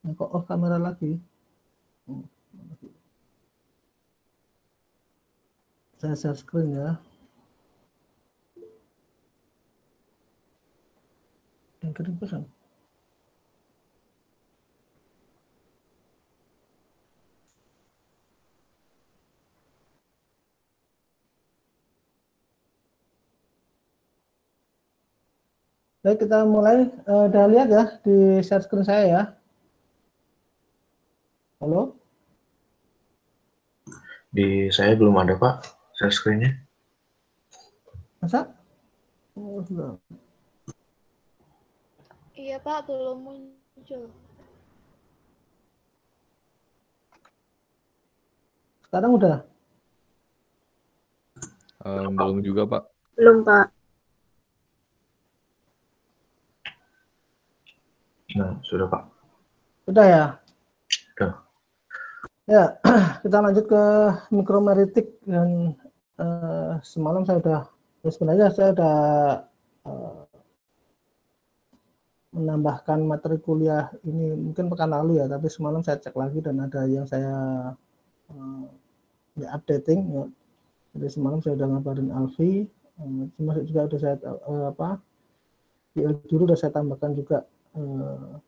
Kok off kamera lagi? Saya share screen ya. Yang kirim pesan. Baik, kita mulai. Udah lihat ya di share screen saya ya. Halo? Di saya belum ada, Pak, share screen-nya. Masa? Oh, sudah. Iya Pak, belum muncul. Sekarang udah? Belum juga, Pak. Belum, Pak. Nah, sudah, Pak. Udah ya? Udah. Ya, kita lanjut ke mikromeritik. Dan semalam saya udah, ya sebenarnya saya udah menambahkan materi kuliah ini mungkin pekan lalu ya, tapi semalam saya cek lagi dan ada yang saya updating ya. Jadi semalam saya udah ngabarin Alfi, termasuk juga udah saya di juru udah saya tambahkan juga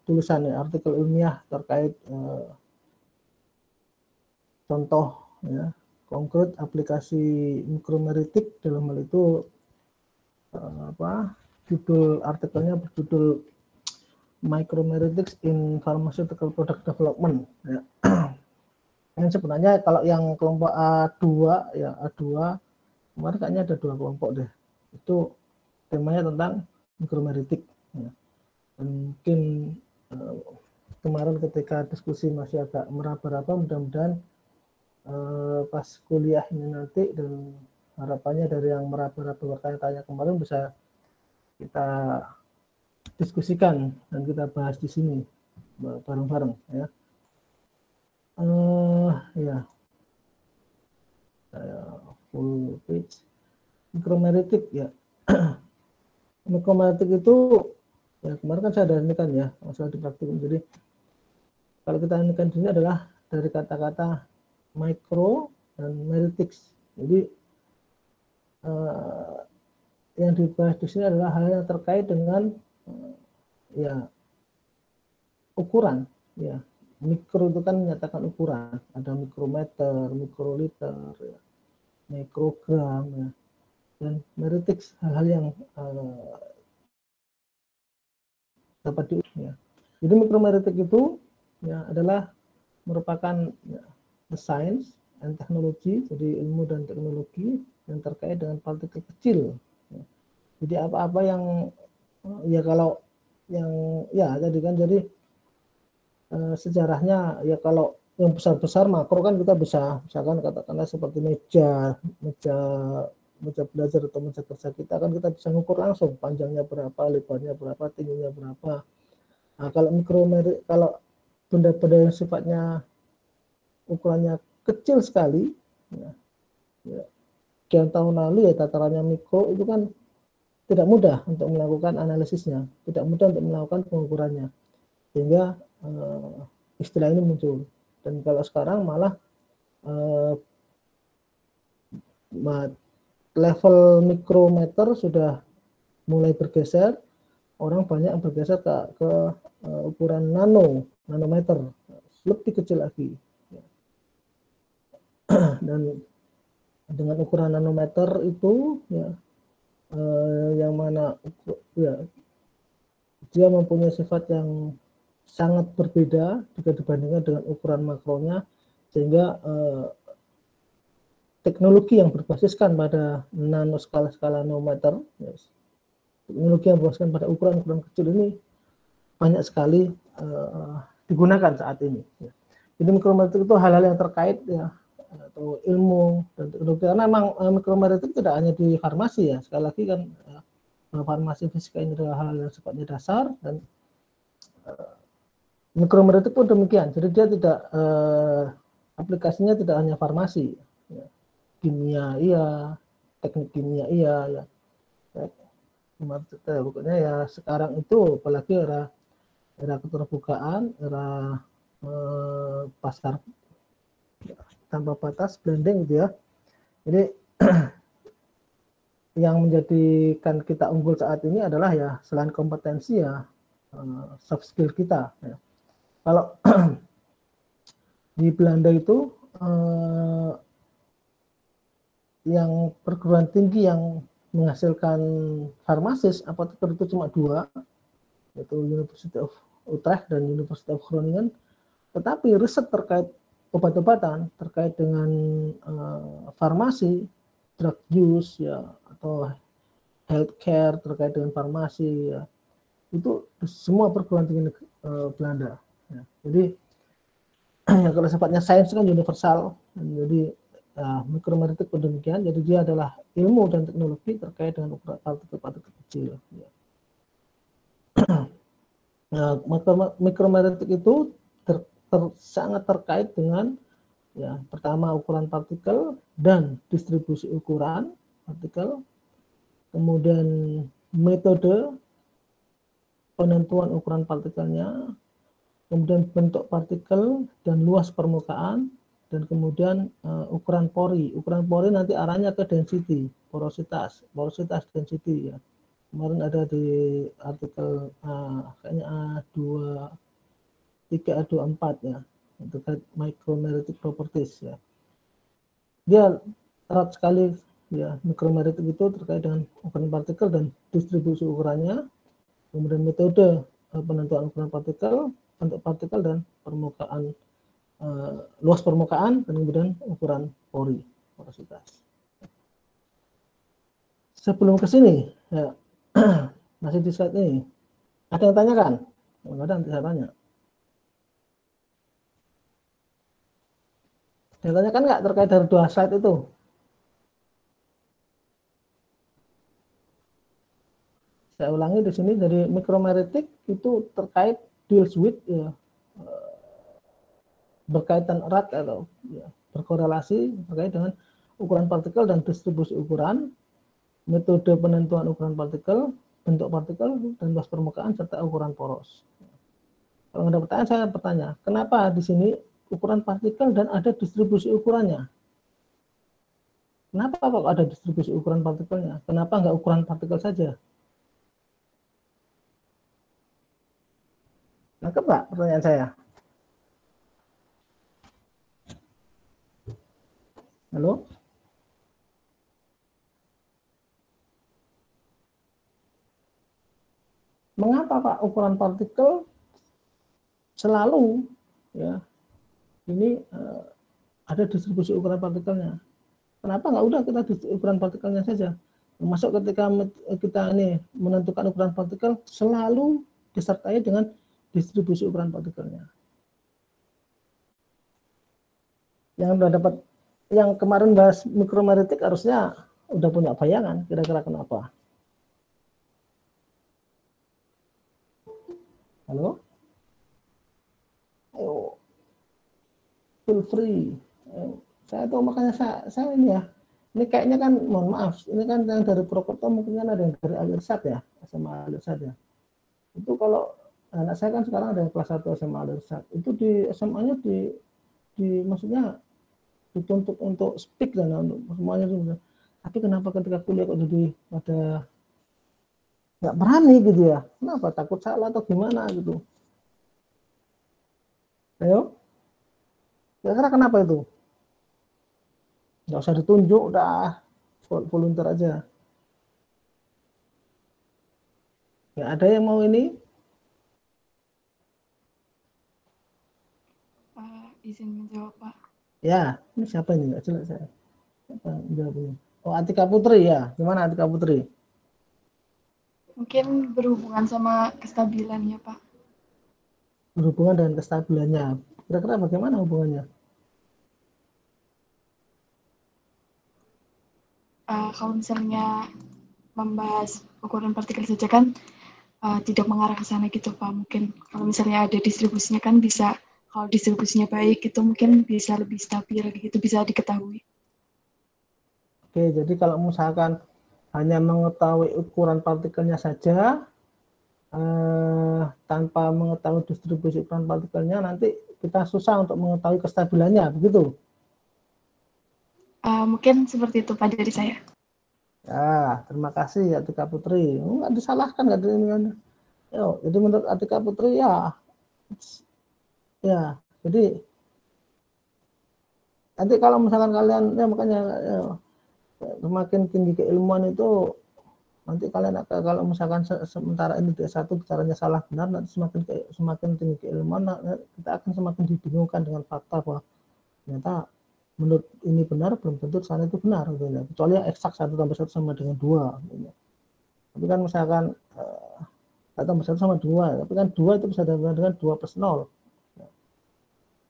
tulisan ya, artikel ilmiah terkait contoh ya konkret aplikasi mikromeritik. Dalam hal itu judul artikelnya berjudul Micromeritics in Pharmaceutical Product Development ya. Yang sebenarnya kalau yang kelompok A2 ya, A2 kemarin kayaknya ada 2 kelompok deh, itu temanya tentang mikromeritik ya. Dan mungkin kemarin ketika diskusi masih agak meraba-raba, mudah-mudahan pas kuliah ini nanti, dan harapannya dari yang meraba-raba bertanya-tanya kemarin bisa kita diskusikan dan kita bahas di sini bareng-bareng ya. Ya, full page mikromeritik ya. Mikromeritik itu ya kemarin kan saya ada ini kan ya, masalah di praktikum. Jadi kalau kita ini kan di sini adalah dari kata-kata micro dan meritics. Jadi yang dibahas di sini adalah hal yang terkait dengan ya ukuran ya. Mikro itu kan menyatakan ukuran, ada mikrometer, mikroliter, ya, mikrogram, ya. Dan meritics hal-hal yang dapat ya. Jadi mikromeritik itu ya adalah merupakan ya, the science and technology, jadi ilmu dan teknologi yang terkait dengan partikel kecil. Ya. Jadi apa-apa yang ya kalau yang ya tadi kan jadi sejarahnya ya kalau yang besar-besar makro kan kita bisa misalkan katakanlah seperti meja belajar atau meja kerja kita kan kita bisa ngukur langsung panjangnya berapa, lebarnya berapa, tingginya berapa. Nah, kalau mikromerik, kalau benda-benda yang sifatnya ukurannya kecil sekali ya, sekian tahun lalu ya tatarannya mikro itu kan tidak mudah untuk melakukan analisisnya, tidak mudah untuk melakukan pengukurannya, sehingga istilah ini muncul. Dan kalau sekarang malah level mikrometer sudah mulai bergeser, orang banyak yang bergeser ke ukuran nanometer, lebih kecil lagi. Dan dengan ukuran nanometer itu ya yang mana ya dia mempunyai sifat yang sangat berbeda jika dibandingkan dengan ukuran makronya, sehingga teknologi yang berbasiskan pada skala nanometer, yes, teknologi yang berbasiskan pada ukuran-ukuran kecil ini banyak sekali digunakan saat ini. Ya. Jadi mikromeritik itu hal-hal yang terkait ya atau ilmu dan teknologi, karena memang mikromeritik tidak hanya di farmasi ya. Sekali lagi kan farmasi fisika ini adalah hal yang sifatnya dasar, dan mikromeritik pun demikian. Jadi dia tidak aplikasinya tidak hanya farmasi, ya. Kimia iya, teknik kimia iya, ya. Pokoknya ya sekarang itu apalagi era keterbukaan, era pasar tanpa batas blending gitu ya. Jadi yang menjadikan kita unggul saat ini adalah ya selain kompetensi ya soft skill kita. Ya. Kalau di Belanda itu yang perguruan tinggi yang menghasilkan farmasis apoteker itu cuma 2, yaitu University of Utrecht dan University of Groningen. Tetapi riset terkait obat-obatan, terkait dengan farmasi, drug use ya atau healthcare terkait dengan farmasi ya, itu semua perguruan tinggi Belanda. Ya. Jadi kalau sifatnya sains kan universal, jadi mikromeritik pun demikian. Jadi dia adalah ilmu dan teknologi terkait dengan ukuran partikel-partikel kecil. Ya. Nah, mikromeritik itu sangat terkait dengan ya pertama ukuran partikel dan distribusi ukuran partikel, kemudian metode penentuan ukuran partikelnya, kemudian bentuk partikel dan luas permukaan, dan kemudian ukuran pori. Ukuran pori nanti arahnya ke density, porositas density ya. Kemarin ada di artikel kayaknya A23, A24 ya, terkait micromeritic properties ya. Dia erat sekali ya, mikromeritic itu terkait dengan ukuran partikel dan distribusi ukurannya, kemudian metode penentuan ukuran partikel, bentuk partikel dan permukaan, luas permukaan, dan kemudian ukuran pori, porositas. Sebelum ke sini ya, masih di slide ini. Ada yang tanyakan? Enggak ada, nanti saya tanya. Yang tanyakan nggak terkait dari 2 slide itu? Saya ulangi di sini, dari mikromeritic itu terkait deals with ya, berkaitan erat atau ya, berkorelasi terkait dengan ukuran partikel dan distribusi ukuran, metode penentuan ukuran partikel, bentuk partikel dan luas permukaan serta ukuran poros. Kalau ada pertanyaan, saya bertanya, kenapa di sini ukuran partikel dan ada distribusi ukurannya? Kenapa kok ada distribusi ukuran partikelnya? Kenapa nggak ukuran partikel saja? Nangkep nggak pertanyaan saya? Halo? Mengapa Pak ukuran partikel selalu ya ini ada distribusi ukuran partikelnya? Kenapa nggak udah kita ukuran partikelnya saja? Termasuk ketika kita ini menentukan ukuran partikel selalu disertai dengan distribusi ukuran partikelnya. Yang udah dapat, yang kemarin bahas mikromeritik harusnya udah punya bayangan kira-kira kenapa? Halo? Ayo, feel free. Saya tahu, makanya saya ini ya. Ini kayaknya kan, mohon maaf, ini kan yang dari Purwokerto mungkin kan ada yang dari Alirsat ya, SMA Alirsat ya. Itu kalau anak saya kan sekarang ada yang kelas 1 SMA Alirsat. Itu di SMA-nya maksudnya dituntut untuk speak dan semuanya itu. Tapi kenapa ketika kuliah kok jadi pada nggak berani gitu ya? Kenapa? Takut salah atau gimana gitu? Ayo, kira-kira kenapa itu? Nggak usah ditunjuk, udah volunteer aja. Ya, ada yang mau ini? Izin menjawab, Pak. Ya, ini siapa ini? Nggak jelas saya. Siapa jawab ini? Oh, Atika Putri ya. Gimana Atika Putri? Mungkin berhubungan sama kestabilannya, Pak. Berhubungan dengan kestabilannya. Kira-kira bagaimana hubungannya? Kalau misalnya membahas ukuran partikel saja kan tidak mengarah ke sana gitu, Pak. Mungkin kalau misalnya ada distribusinya kan bisa, kalau distribusinya baik itu mungkin bisa lebih stabil gitu, bisa diketahui. Oke, jadi kalau misalkan hanya mengetahui ukuran partikelnya saja, tanpa mengetahui distribusi ukuran partikelnya nanti kita susah untuk mengetahui kestabilannya, begitu? Mungkin seperti itu Pak dari saya. Ya, terima kasih Atika Putri. Nggak disalahkan, nggak di ini. Jadi menurut Atika Putri ya, jadi nanti kalau misalkan kalian ya makanya ya, semakin tinggi keilmuan itu nanti kalian kalau misalkan sementara ini D1 bicaranya salah benar, nanti semakin tinggi keilmuan kita akan semakin dibingungkan dengan fakta bahwa ternyata menurut ini benar belum tentu sana itu benar gitu ya. Kecuali yang eksak 1 tambah 1 sama dengan 2 gitu. Tapi kan misalkan 1 tambah 1 sama 2, tapi kan 2 itu bisa dengan 2 plus 0.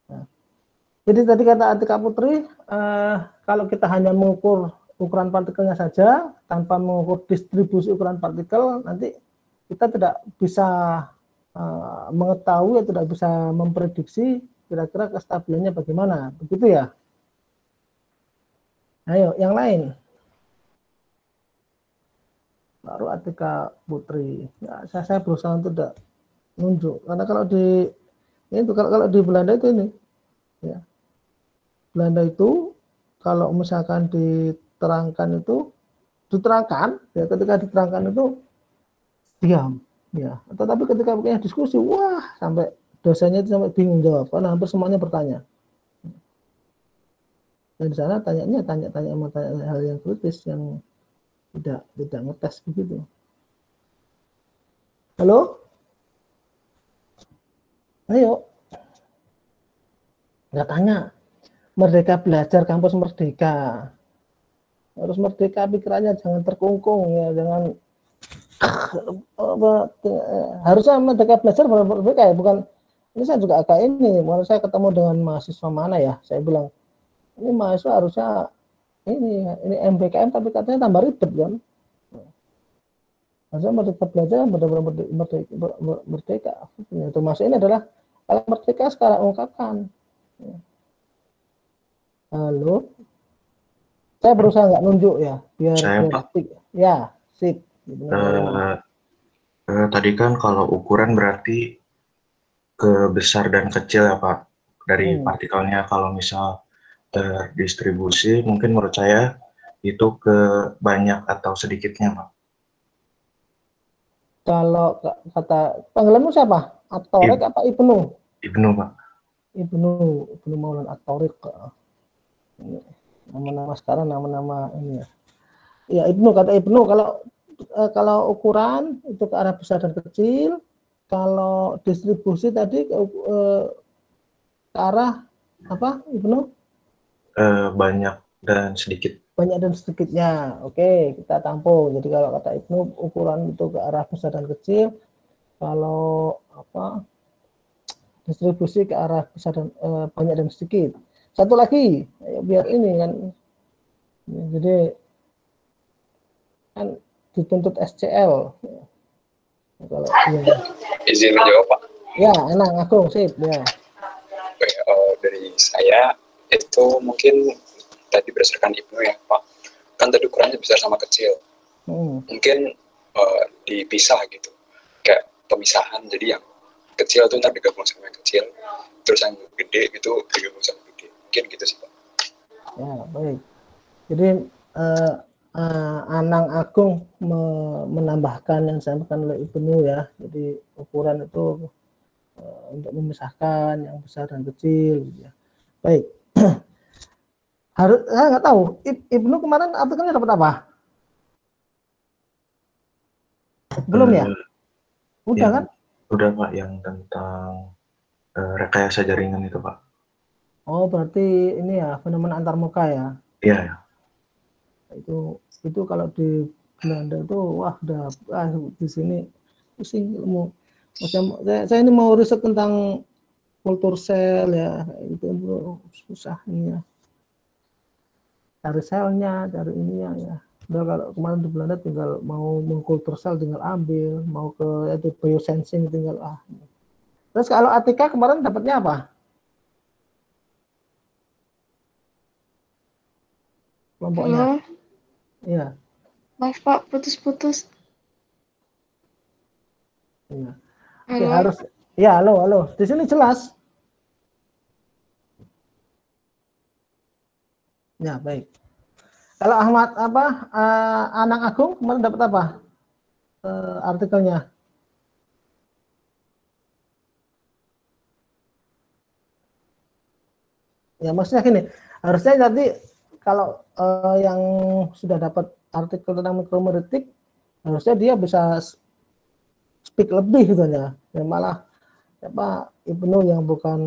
Nah, jadi tadi kata Atika Putri, kalau kita hanya mengukur ukuran partikelnya saja tanpa mengukur distribusi ukuran partikel, nanti kita tidak bisa mengetahui atau tidak bisa memprediksi kira-kira kestabilannya bagaimana, begitu ya? Ayo, yang lain. Baru Atika Putri. Ya, saya berusaha untuk tidak nunjuk, karena kalau di Belanda itu ini, ya. Belanda itu kalau misalkan diterangkan ya ketika diterangkan itu diam ya, tetapi ketika punya diskusi wah sampai dosennya itu sampai bingung jawab karena hampir semuanya bertanya, dan di sana tanya hal yang kritis yang tidak ngetes begitu. Halo, ayo nggak tanya. Merdeka Belajar Kampus Merdeka. Harus merdeka pikirannya, jangan terkungkung ya, jangan harusnya Merdeka Belajar merdeka ya, bukan ini. Saya juga agak ini, kalau saya ketemu dengan mahasiswa mana ya, saya bilang ini mahasiswa harusnya ini MBKM tapi katanya tambah ribet kan. Harusnya Merdeka Belajar benar-benar merdeka. Termasuk ini adalah kalau merdeka sekarang ungkapkan. Halo, saya berusaha nggak nunjuk ya, biar ya sip. Tadi kan kalau ukuran berarti ke besar dan kecil ya Pak dari partikelnya. Kalau misal terdistribusi, mungkin menurut saya itu ke banyak atau sedikitnya Pak. Kalau kata panggilanmu siapa? Atorik apa Ibnu? Ibnu Pak. Ibnu Maulan Atorik. Nama-nama sekarang nama-nama ini ya. Ya Ibnu, kata Ibnu kalau ukuran itu ke arah besar dan kecil, kalau distribusi tadi ke arah apa Ibnu? Banyak dan sedikit. Banyak dan sedikitnya. Oke, kita tampung. Jadi kalau kata Ibnu ukuran itu ke arah besar dan kecil, kalau apa distribusi ke arah besar dan banyak dan sedikit. Satu lagi, biar ini kan, jadi kan dituntut SCL. Kalau ya. Izin menjawab Pak. Ya, enak Agung, sip ya. Dari saya itu mungkin tadi berdasarkan Ibnu ya Pak. Kan tadi ukurannya besar sama kecil. Mungkin dipisah gitu, kayak pemisahan. Jadi yang kecil itu ntar digabung sama yang kecil, terus yang gede itu digabung sama gede. Mungkin gitu sih Pak. Ya baik. Jadi Anang Agung menambahkan yang disampaikan oleh Ibnu ya. Jadi ukuran itu untuk memisahkan yang besar dan kecil gitu ya. Baik. Saya nggak tahu Ibnu kemarin artikelnya dapat apa? Belum ya? Udah kan? Udah Pak, yang tentang rekayasa jaringan itu Pak. Oh berarti ini ya fenomena antarmuka ya? Iya. Itu kalau di Belanda itu wah udah di sini pusing ilmu. Macam saya ini mau riset tentang kultur sel ya, itu susah ini ya. Cari selnya, cari ininya ya. Udah kalau kemarin di Belanda tinggal mau mengkultur sel tinggal ambil, mau ke itu biosensing tinggal Terus kalau Atika kemarin dapatnya apa? Kelompoknya. Halo. Iya. Maaf Pak, putus-putus. Ya. Oke, harus ya, halo. Di sini jelas. Ya, baik. Kalau Ahmad Anang Agung kemarin dapat apa? Artikelnya. Ya, maksudnya gini, harusnya tadi kalau yang sudah dapat artikel tentang mikromeritik, harusnya dia bisa speak lebih gitu ya. Ya malah Ibnu yang bukan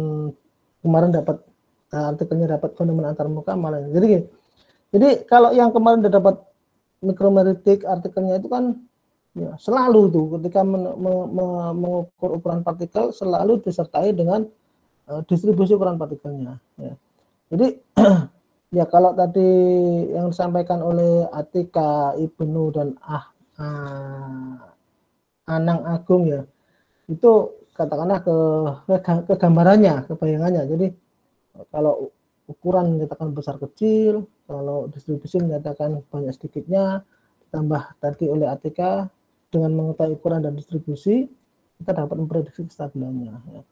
kemarin dapat artikelnya dapat fenomena antarmuka malah. Jadi kalau yang kemarin udah dapat mikromeritik artikelnya itu kan ya, selalu tuh ketika mengukur ukuran partikel selalu disertai dengan distribusi ukuran partikelnya. Ya. Jadi ya kalau tadi yang disampaikan oleh Atika, Ibnu dan Anang Agung ya, itu katakanlah ke gambarannya, ke bayangannya. Jadi kalau ukuran menyatakan besar kecil, kalau distribusi menyatakan banyak sedikitnya, ditambah tadi oleh Atika dengan mengetahui ukuran dan distribusi, kita dapat memprediksi kestabilannya. Ya.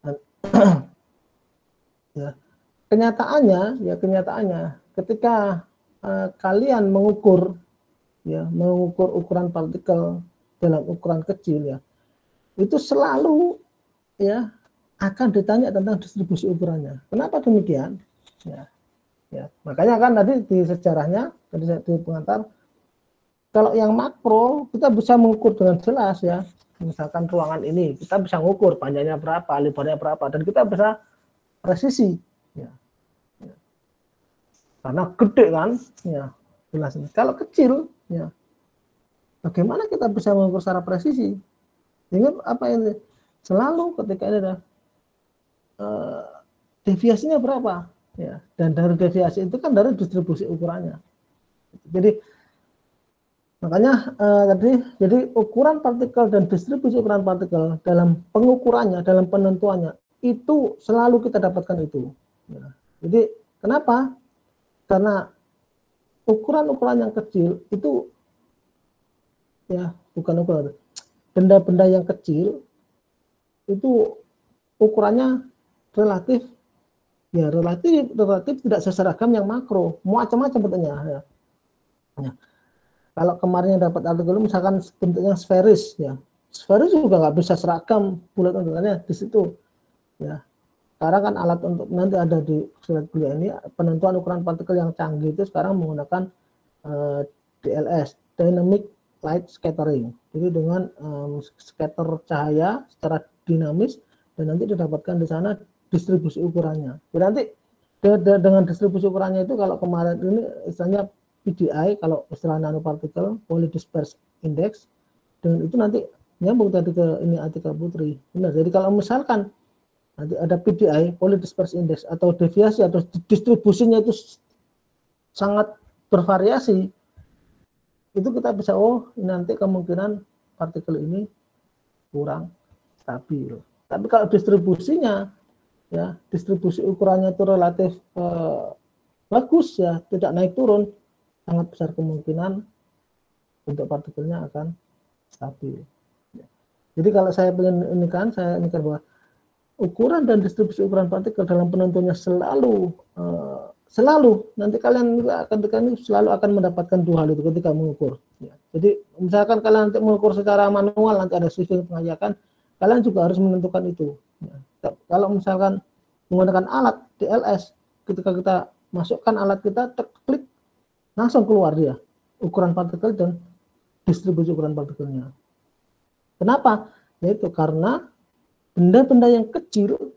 Dan, ya. Kenyataannya ketika kalian mengukur ukuran partikel dalam ukuran kecil ya, itu selalu ya akan ditanya tentang distribusi ukurannya. Kenapa demikian? Ya, makanya kan tadi di sejarahnya di pengantar, kalau yang makro kita bisa mengukur dengan jelas ya. Misalkan ruangan ini kita bisa mengukur panjangnya berapa, lebarnya berapa, dan kita bisa presisi. Ya. Karena gede kan, ya jelas. Kalau kecil, ya bagaimana kita bisa mengukur secara presisi? Ingat apa ini? Selalu ketika ini ada deviasinya berapa, ya. Dan dari deviasi itu kan dari distribusi ukurannya. Jadi makanya jadi ukuran partikel dan distribusi ukuran partikel dalam pengukurannya, dalam penentuannya itu selalu kita dapatkan itu. Ya. Jadi kenapa? Karena ukuran-ukuran yang kecil itu ya bukan ukuran, benda-benda yang kecil itu ukurannya relatif tidak seseragam yang makro, macam-macam bentuknya. Ya. Ya. Kalau kemarin yang dapat artikel misalkan bentuknya sferis, ya sferis juga nggak bisa seragam bulat bentukannya di situ. Ya. Sekarang kan alat untuk nanti ada di slide kuliah ini penentuan ukuran partikel yang canggih itu sekarang menggunakan DLS, Dynamic Light Scattering. Jadi dengan scatter cahaya secara dinamis dan nanti didapatkan di sana distribusi ukurannya. Jadi nanti dengan distribusi ukurannya itu kalau kemarin ini istilahnya PDI, kalau istilah nanopartikel, Polydisperse Index, dengan itu nanti nyambung tadi ke ini Atika Putri. Benar. Jadi kalau misalkan nanti ada PDI, Polydisperse Index, atau deviasi atau distribusinya itu sangat bervariasi, itu kita bisa ini nanti kemungkinan partikel ini kurang stabil. Tapi kalau distribusinya ya distribusi ukurannya itu relatif bagus ya, tidak naik turun, sangat besar kemungkinan bentuk partikelnya akan stabil. Jadi kalau saya ingin saya indikan bahwa ukuran dan distribusi ukuran partikel dalam penentunya selalu nanti kalian selalu akan mendapatkan dua hal itu ketika mengukur. Ya. Jadi misalkan kalian nanti mengukur secara manual, nanti ada sistem pengajakan, kalian juga harus menentukan itu. Ya. Kalau misalkan menggunakan alat DLS, ketika kita masukkan alat kita, klik, langsung keluar dia ukuran partikel dan distribusi ukuran partikelnya. Kenapa? Yaitu karena benda-benda yang kecil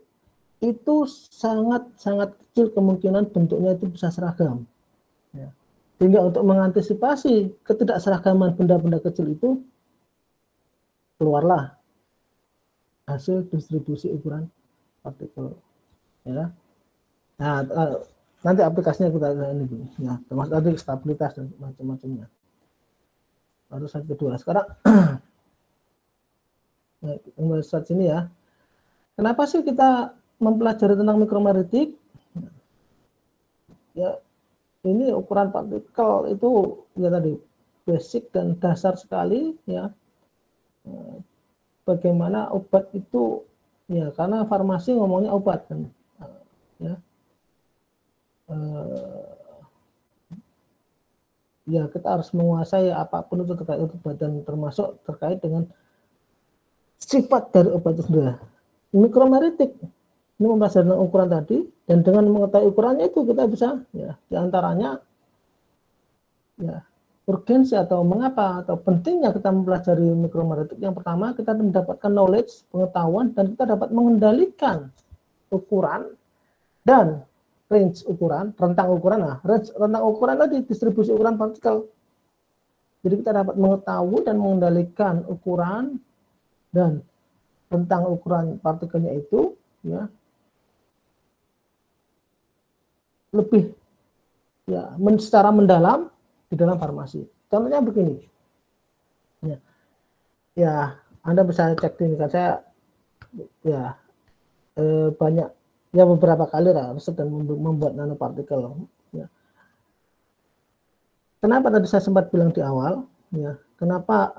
itu sangat kecil kemungkinan bentuknya itu bisa seragam. Ya. Sehingga untuk mengantisipasi ketidakseragaman benda-benda kecil itu, keluarlah hasil distribusi ukuran partikel. Ya. Nah, nanti aplikasinya kita ini dulu. Ya, termasuk tadi stabilitas dan macam-macamnya. Lalu slide kedua. Sekarang slide sini ya. Kenapa sih kita mempelajari tentang mikromeritik? Ya, ini ukuran partikel itu ya tadi basic dan dasar sekali ya. bagaimana obat itu, ya karena farmasi ngomongnya obat kan, ya. Ya kita harus menguasai apapun itu terkait obat dan termasuk terkait dengan sifat dari obat itu sendiri. Mikromeritik ini mempelajari ukuran tadi, dan dengan mengetahui ukurannya itu kita bisa, ya diantaranya ya urgensi atau mengapa atau pentingnya kita mempelajari mikromeritik. Yang pertama, kita mendapatkan knowledge, pengetahuan, dan kita dapat mengendalikan ukuran dan range ukuran, rentang ukuran. Nah, rentang ukuran tadi distribusi ukuran partikel. Jadi kita dapat mengetahui dan mengendalikan ukuran dan rentang ukuran partikelnya itu, ya lebih ya secara mendalam di dalam farmasi. Contohnya begini, ya Anda bisa cek ini kan, saya ya banyak ya beberapa kali lah riset dan membuat nanopartikel. Ya. Kenapa tadi saya sempat bilang di awal, ya kenapa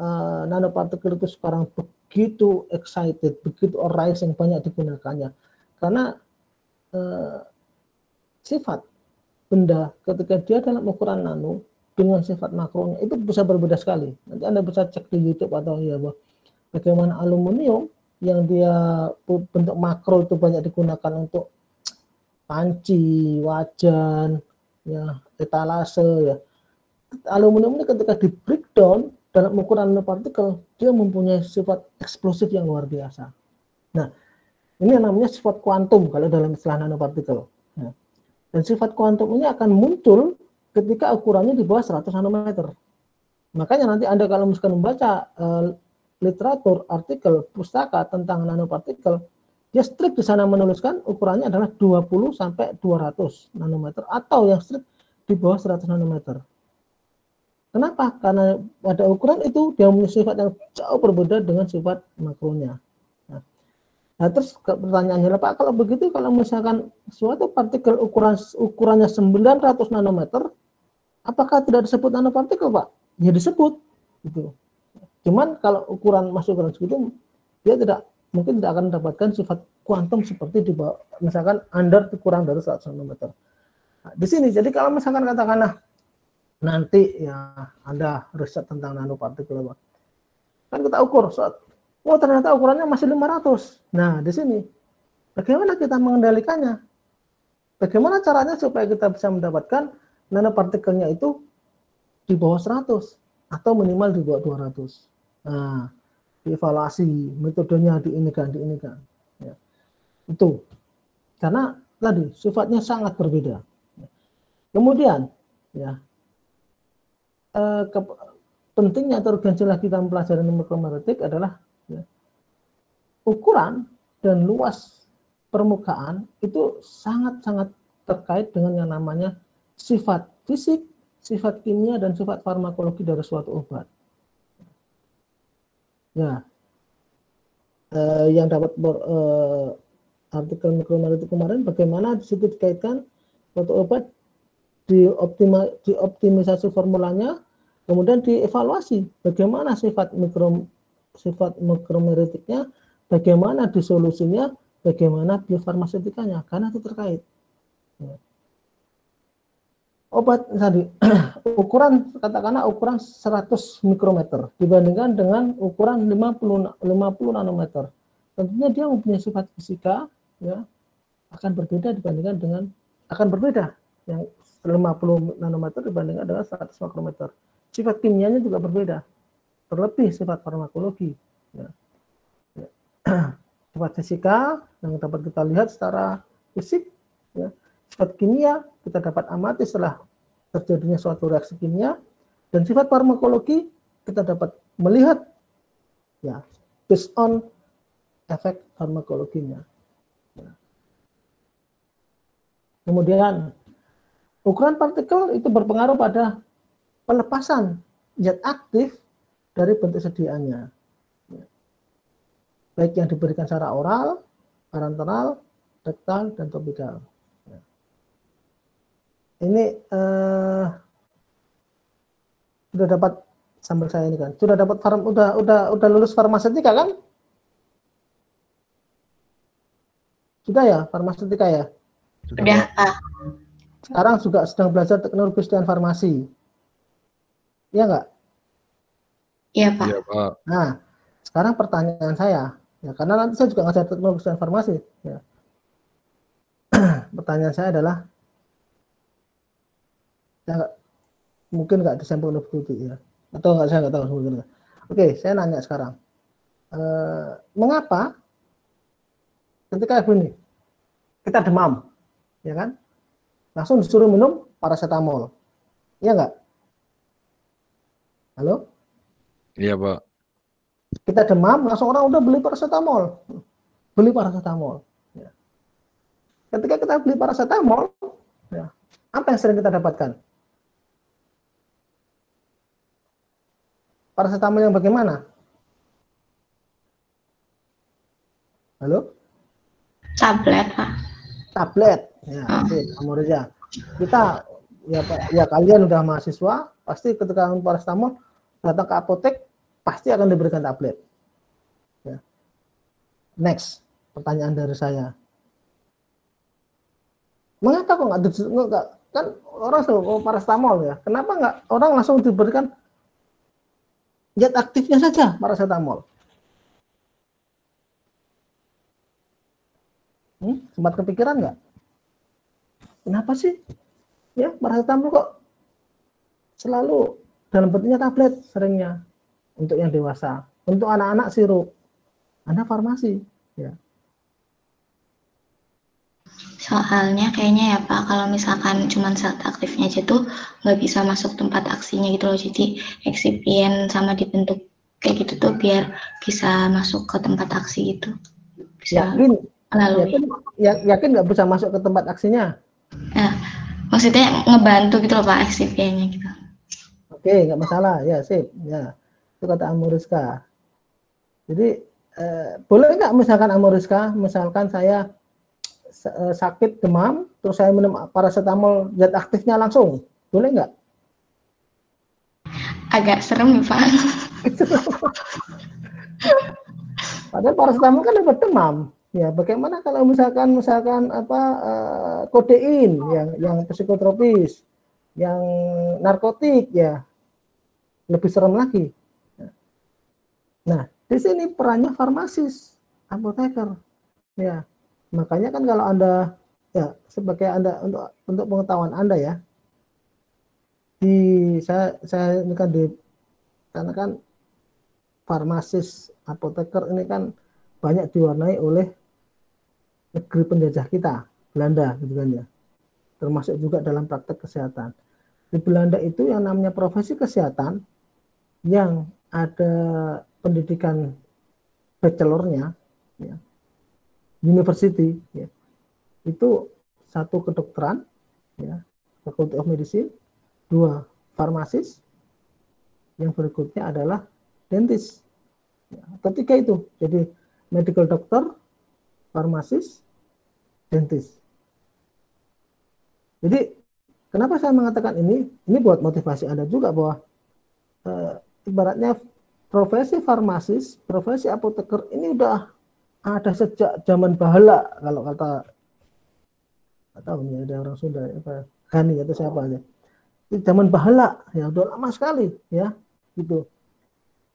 nanopartikel itu sekarang begitu excited, begitu arising, banyak digunakannya? Karena sifat benda ketika dia dalam ukuran nano dengan sifat makronya itu bisa berbeda sekali. Nanti Anda bisa cek di YouTube atau ya bagaimana aluminium yang dia bentuk makro itu banyak digunakan untuk panci, wajan, ya etalase, ya. Aluminium ini ketika di breakdown dalam ukuran nanopartikel, dia mempunyai sifat eksplosif yang luar biasa. Nah, ini yang namanya sifat kuantum kalau dalam istilah nanopartikel. Ya. Dan sifat kuantum ini akan muncul ketika ukurannya di bawah 100 nanometer. Makanya nanti Anda kalau misalkan membaca literatur, artikel, pustaka tentang nanopartikel, dia strict di sana menuliskan ukurannya adalah 20 sampai 200 nanometer atau yang strict di bawah 100 nanometer. Kenapa? Karena pada ukuran itu dia memiliki sifat yang jauh berbeda dengan sifat makronya. Nah, terus pertanyaannya, Pak, kalau begitu, kalau misalkan suatu partikel ukurannya 900 nanometer, apakah tidak disebut nanopartikel, Pak? Ya disebut, gitu. Cuman kalau ukuran masuk ukuran segitu, dia mungkin tidak akan mendapatkan sifat kuantum seperti di bawah, misalkan under kurang dari 100 nanometer. Nah, di sini, jadi kalau misalkan katakanlah nanti ya Anda riset tentang nanopartikel, Pak, kan kita ukur, oh ternyata ukurannya masih 500. Nah, di sini bagaimana kita mengendalikannya? Bagaimana caranya supaya kita bisa mendapatkan nanopartikelnya itu di bawah 100 atau minimal di bawah 200. Nah, dievaluasi, metodenya diinikan. Ya. Itu. Karena tadi sifatnya sangat berbeda. Kemudian, ya, pentingnya atau urgensinya kita mempelajari mikromeritik adalah ya, ukuran dan luas permukaan itu sangat-sangat terkait dengan yang namanya sifat fisik, sifat kimia, dan sifat farmakologi dari suatu obat. Ya, yang dapat artikel mikromeritik kemarin, bagaimana di situ dikaitkan suatu obat dioptimisasi formulanya, kemudian dievaluasi bagaimana sifat mikromeritiknya, bagaimana disolusinya, bagaimana biofarmaseutikanya, karena itu terkait. Obat tadi ukuran, katakanlah ukuran 100 mikrometer dibandingkan dengan ukuran 50 nanometer. Tentunya dia mempunyai sifat fisika, ya, akan berbeda dibandingkan dengan, akan berbeda yang 50 nanometer dibandingkan dengan 100 mikrometer. Sifat kimianya juga berbeda, terlebih sifat farmakologi. Ya. Ya. Sifat fisika yang dapat kita lihat secara fisik, ya. Sifat kimia kita dapat amati setelah terjadinya suatu reaksi kimia, dan sifat farmakologi kita dapat melihat, ya, based on efek farmakologinya. Ya. Kemudian ukuran partikel itu berpengaruh pada pelepasan zat aktif dari bentuk sediaannya, baik yang diberikan secara oral, parenteral, rektal, dan topikal. Ini sudah dapat, sambil saya ini kan, sudah dapat udah lulus farmaseutika kan? Sudah ya, farmaseutika ya? Udah, Pak. Sekarang juga sedang belajar teknologi kesehatan farmasi. Iya nggak? Iya, Pak. Iya, Pak. Nah, sekarang pertanyaan saya, ya, karena nanti saya juga ngajar teknologi kesehatan farmasi. Ya. Pertanyaan saya adalah, mungkin nggak disampaikan begitu ya, atau nggak, saya nggak tahu sebetulnya. Oke, saya nanya sekarang, mengapa ketika begini kita demam, ya kan, langsung disuruh minum paracetamol, iya nggak? Halo? Iya, Pak. Kita demam, langsung orang udah beli paracetamol, Ya. Ketika kita beli paracetamol, ya, apa yang sering kita dapatkan? Paracetamol yang bagaimana? Halo? Tablet, Pak. Tablet. Ya, Amorja. Kita ya Pak, ya kalian udah mahasiswa, pasti ketika paracetamol datang ke apotek pasti akan diberikan tablet. Ya. Next, pertanyaan dari saya. Mengapa kok nggak kan orang selalu paracetamol ya? Kenapa nggak orang langsung diberikan zat aktifnya saja paracetamol? Sempat kepikiran nggak? Kenapa sih? Ya, paracetamol kok selalu dalam bentuknya tablet seringnya untuk yang dewasa, untuk anak-anak sirup. Anda farmasi, ya. Soalnya kayaknya ya Pak, kalau misalkan cuma zat aktifnya aja tuh nggak bisa masuk tempat aksinya gitu loh. Jadi eksipien sama dibentuk kayak gitu tuh biar bisa masuk ke tempat aksi gitu. Bisa yakin nggak bisa masuk ke tempat aksinya? Nah, maksudnya ngebantu gitu loh Pak eksipiennya gitu. Oke, nggak masalah, ya sip, ya itu kata Amoriska. Jadi boleh nggak misalkan Amoriska, misalkan saya sakit demam, terus saya minum paracetamol zat aktifnya langsung, boleh nggak? Agak serem ya Pak. Padahal paracetamol kan obat demam. Ya, bagaimana kalau misalkan apa kodein yang psikotropis, yang narkotik, ya lebih serem lagi. Nah, di sini perannya farmasis, apoteker. Ya, makanya kan kalau Anda, ya sebagai Anda untuk pengetahuan Anda ya, saya ini kan karena kan farmasis, apoteker ini kan banyak diwarnai oleh negeri penjajah kita, Belanda, gitu kan ya. Termasuk juga dalam praktek kesehatan. Di Belanda itu yang namanya profesi kesehatan yang ada pendidikan bachelornya, ya, university, ya, itu satu kedokteran, ya, Faculty of Medicine, 2 farmasis, yang berikutnya adalah dentist. Ya, ketiga itu, jadi medical doctor, farmasis, dentist. Jadi kenapa saya mengatakan ini? Ini buat motivasi Anda juga bahwa ibaratnya profesi farmasis, profesi apoteker ini udah ada sejak zaman bahala, kalau kata atau ini ada orang Sunda apa Gani atau siapa aja. Di zaman bahala ya udah lama sekali ya gitu.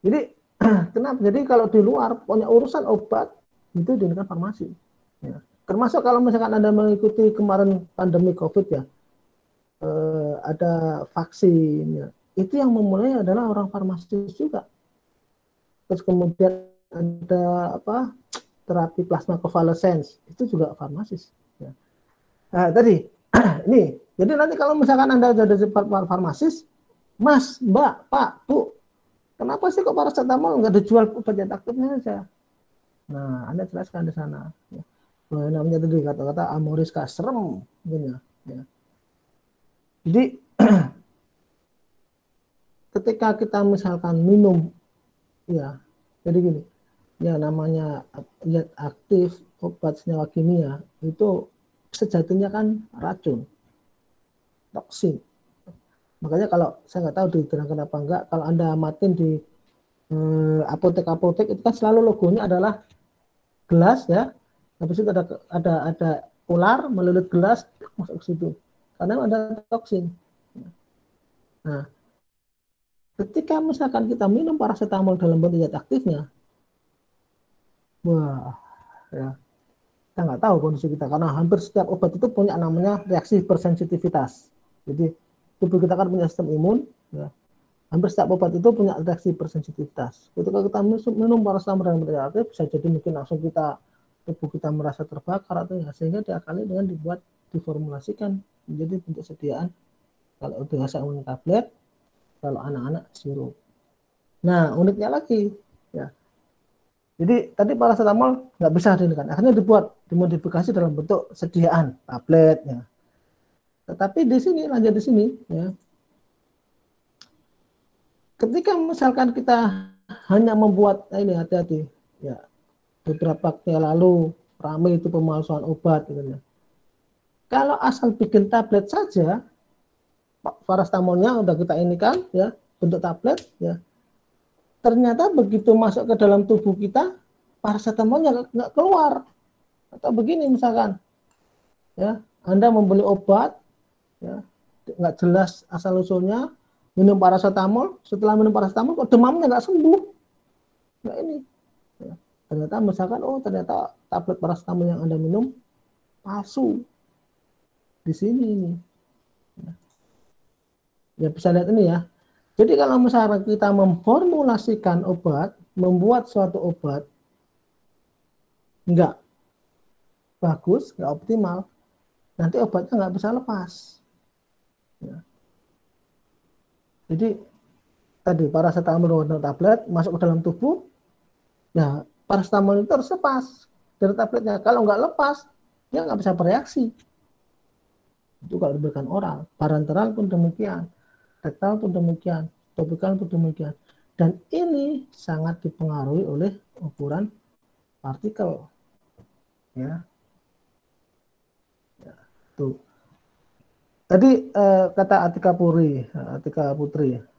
Jadi kenapa? Jadi kalau di luar punya urusan obat itu dengan farmasi. Ya. Termasuk kalau misalkan Anda mengikuti kemarin pandemi COVID ya, ada vaksin, ya. Itu yang memulai adalah orang farmasis juga. Terus kemudian ada apa terapi plasma convalescence, itu juga farmasis. Ya. Nah, tadi ini, jadi nanti kalau misalkan Anda jadi farmasis, Mas, Mbak, Pak, Bu, kenapa sih kok paracetamol nggak dijual obat aktifnya saja? Nah, Anda jelaskan di sana. Ya. Namanya tadi kata-kata Amoriska, serem, gitu ya. Jadi ketika kita misalkan minum, ya, jadi gini, ya namanya zat aktif obat senyawa kimia itu sejatinya kan racun, toksin. Makanya kalau saya nggak tahu diterangkan apa enggak, kalau Anda amatin di apotek-apotek itu kan selalu logonya adalah gelas ya, Habis itu ada ular melilit gelas masuk ke situ karena ada toksin. Nah, ketika misalkan kita minum paracetamol dalam bentuk zat aktifnya, wah, ya, kita nggak tahu kondisi kita karena hampir setiap obat itu punya namanya reaksi bersensitivitas. Jadi tubuh kita kan punya sistem imun, ya. Hampir setiap obat itu punya reaksi bersensitivitas. Ketika kita minum paracetamol dalam bentuk aktif, bisa jadi mungkin langsung tubuh kita merasa terbakar atau ya, sehingga diakali dengan diformulasikan menjadi bentuk sediaan. Kalau dewasa minum tablet, kalau anak-anak sirup. Nah, uniknya lagi, ya. Jadi tadi paracetamol nggak bisa dihentikan, akhirnya dimodifikasi dalam bentuk sediaan tablet, ya. Tetapi di sini lanjut di sini, ya. Ketika misalkan kita hanya membuat ini hati-hati, ya. Beberapa waktu lalu ramai itu pemalsuan obat, gitu ya. Kalau asal bikin tablet saja, paracetamolnya udah kita ini kan, ya, bentuk tablet, ya. Ternyata begitu masuk ke dalam tubuh kita, paracetamolnya nggak keluar. Atau begini misalkan, ya, Anda membeli obat, ya, nggak jelas asal usulnya, minum paracetamol, setelah minum paracetamol kok demamnya nggak sembuh. Nah ini, ya. Ternyata misalkan, ternyata tablet paracetamol yang Anda minum palsu. Di sini ini. Ya bisa lihat ini ya. Jadi kalau misalnya kita memformulasikan obat, membuat suatu obat nggak bagus, nggak optimal, nanti obatnya nggak bisa lepas. Ya. Jadi tadi paracetamol dengan tablet masuk ke dalam tubuh, ya paracetamol itu harus lepas dari tabletnya. Kalau nggak lepas, dia nggak bisa bereaksi. Itu kalau diberikan oral, parenteral pun demikian. Rektal pun demikian, topikal pun demikian. Dan ini sangat dipengaruhi oleh ukuran partikel. Ya. Ya, tuh. Tadi kata Atika Putri,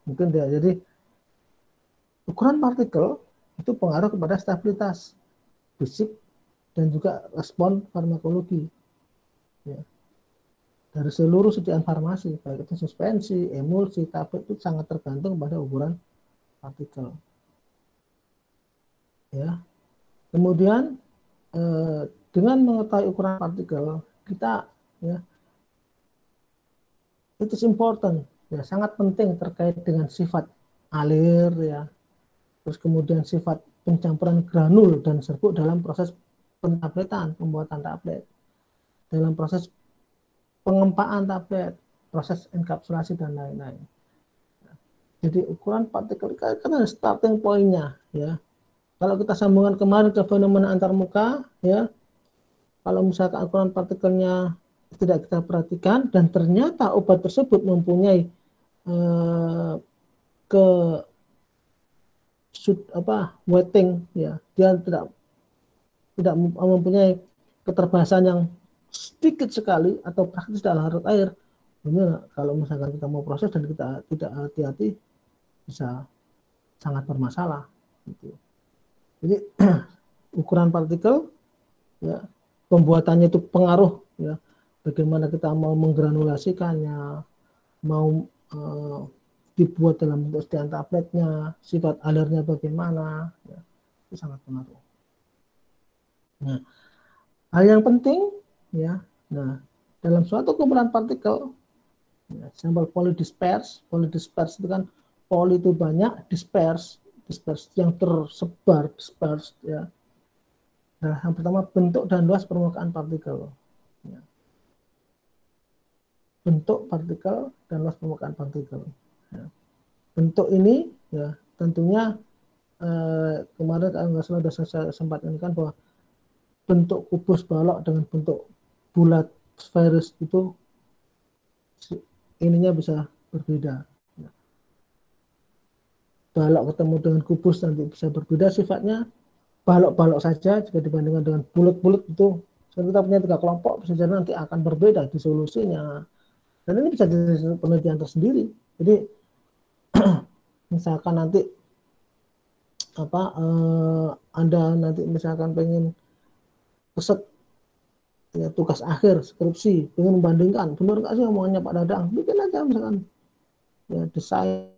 mungkin dia jadi ukuran partikel itu pengaruh kepada stabilitas fisik dan juga respon farmakologi. Ya. Dari seluruh sediaan farmasi, baik itu suspensi, emulsi, tablet, itu sangat tergantung pada ukuran partikel. Ya. Kemudian dengan mengetahui ukuran partikel, kita, ya, itu important, ya, sangat penting terkait dengan sifat alir, ya, terus kemudian sifat pencampuran granul dan serbuk dalam proses pentabletan, pembuatan tablet, dalam proses pengempaan tablet, proses enkapsulasi dan lain-lain. Jadi ukuran partikel kan ada starting point-nya, ya. Kalau kita sambungkan kemarin ke fenomena antarmuka, ya, kalau misalkan ukuran partikelnya tidak kita perhatikan dan ternyata obat tersebut mempunyai wetting, ya, dia tidak mempunyai keterbasahan yang sedikit sekali atau praktis dalam larut air, benar, kalau misalkan kita mau proses dan kita tidak hati-hati bisa sangat bermasalah. Gitu. Jadi ukuran partikel, ya, pembuatannya itu pengaruh, ya, bagaimana kita mau menggranulasikannya, mau dibuat dalam bentuk sediaan tabletnya, sifat alirnya bagaimana, ya, itu sangat pengaruh. Nah, hal yang penting, ya, nah, dalam suatu kumpulan partikel, ya, sampel polydisperse itu kan poly itu banyak, disperse yang tersebar, disperse, ya. Nah, yang pertama bentuk dan luas permukaan partikel, ya. Bentuk partikel dan luas permukaan partikel. Ya. Bentuk ini, ya, tentunya kemarin kalau nggak salah sudah saya sempat ingatkan bahwa bentuk kubus balok dengan bentuk bulat sferis itu ininya bisa berbeda. Balok ketemu dengan kubus nanti bisa berbeda sifatnya. Balok-balok saja jika dibandingkan dengan bulat-bulat itu, kita punya 3 kelompok, bisa jadi nanti akan berbeda di solusinya. Dan ini bisa jadi penelitian tersendiri. Jadi misalkan nanti Anda nanti misalkan pengen resep ya, tugas akhir skripsi, pengen membandingkan, benar nggak sih omongannya Pak Dadang, bikin aja misalkan ya desain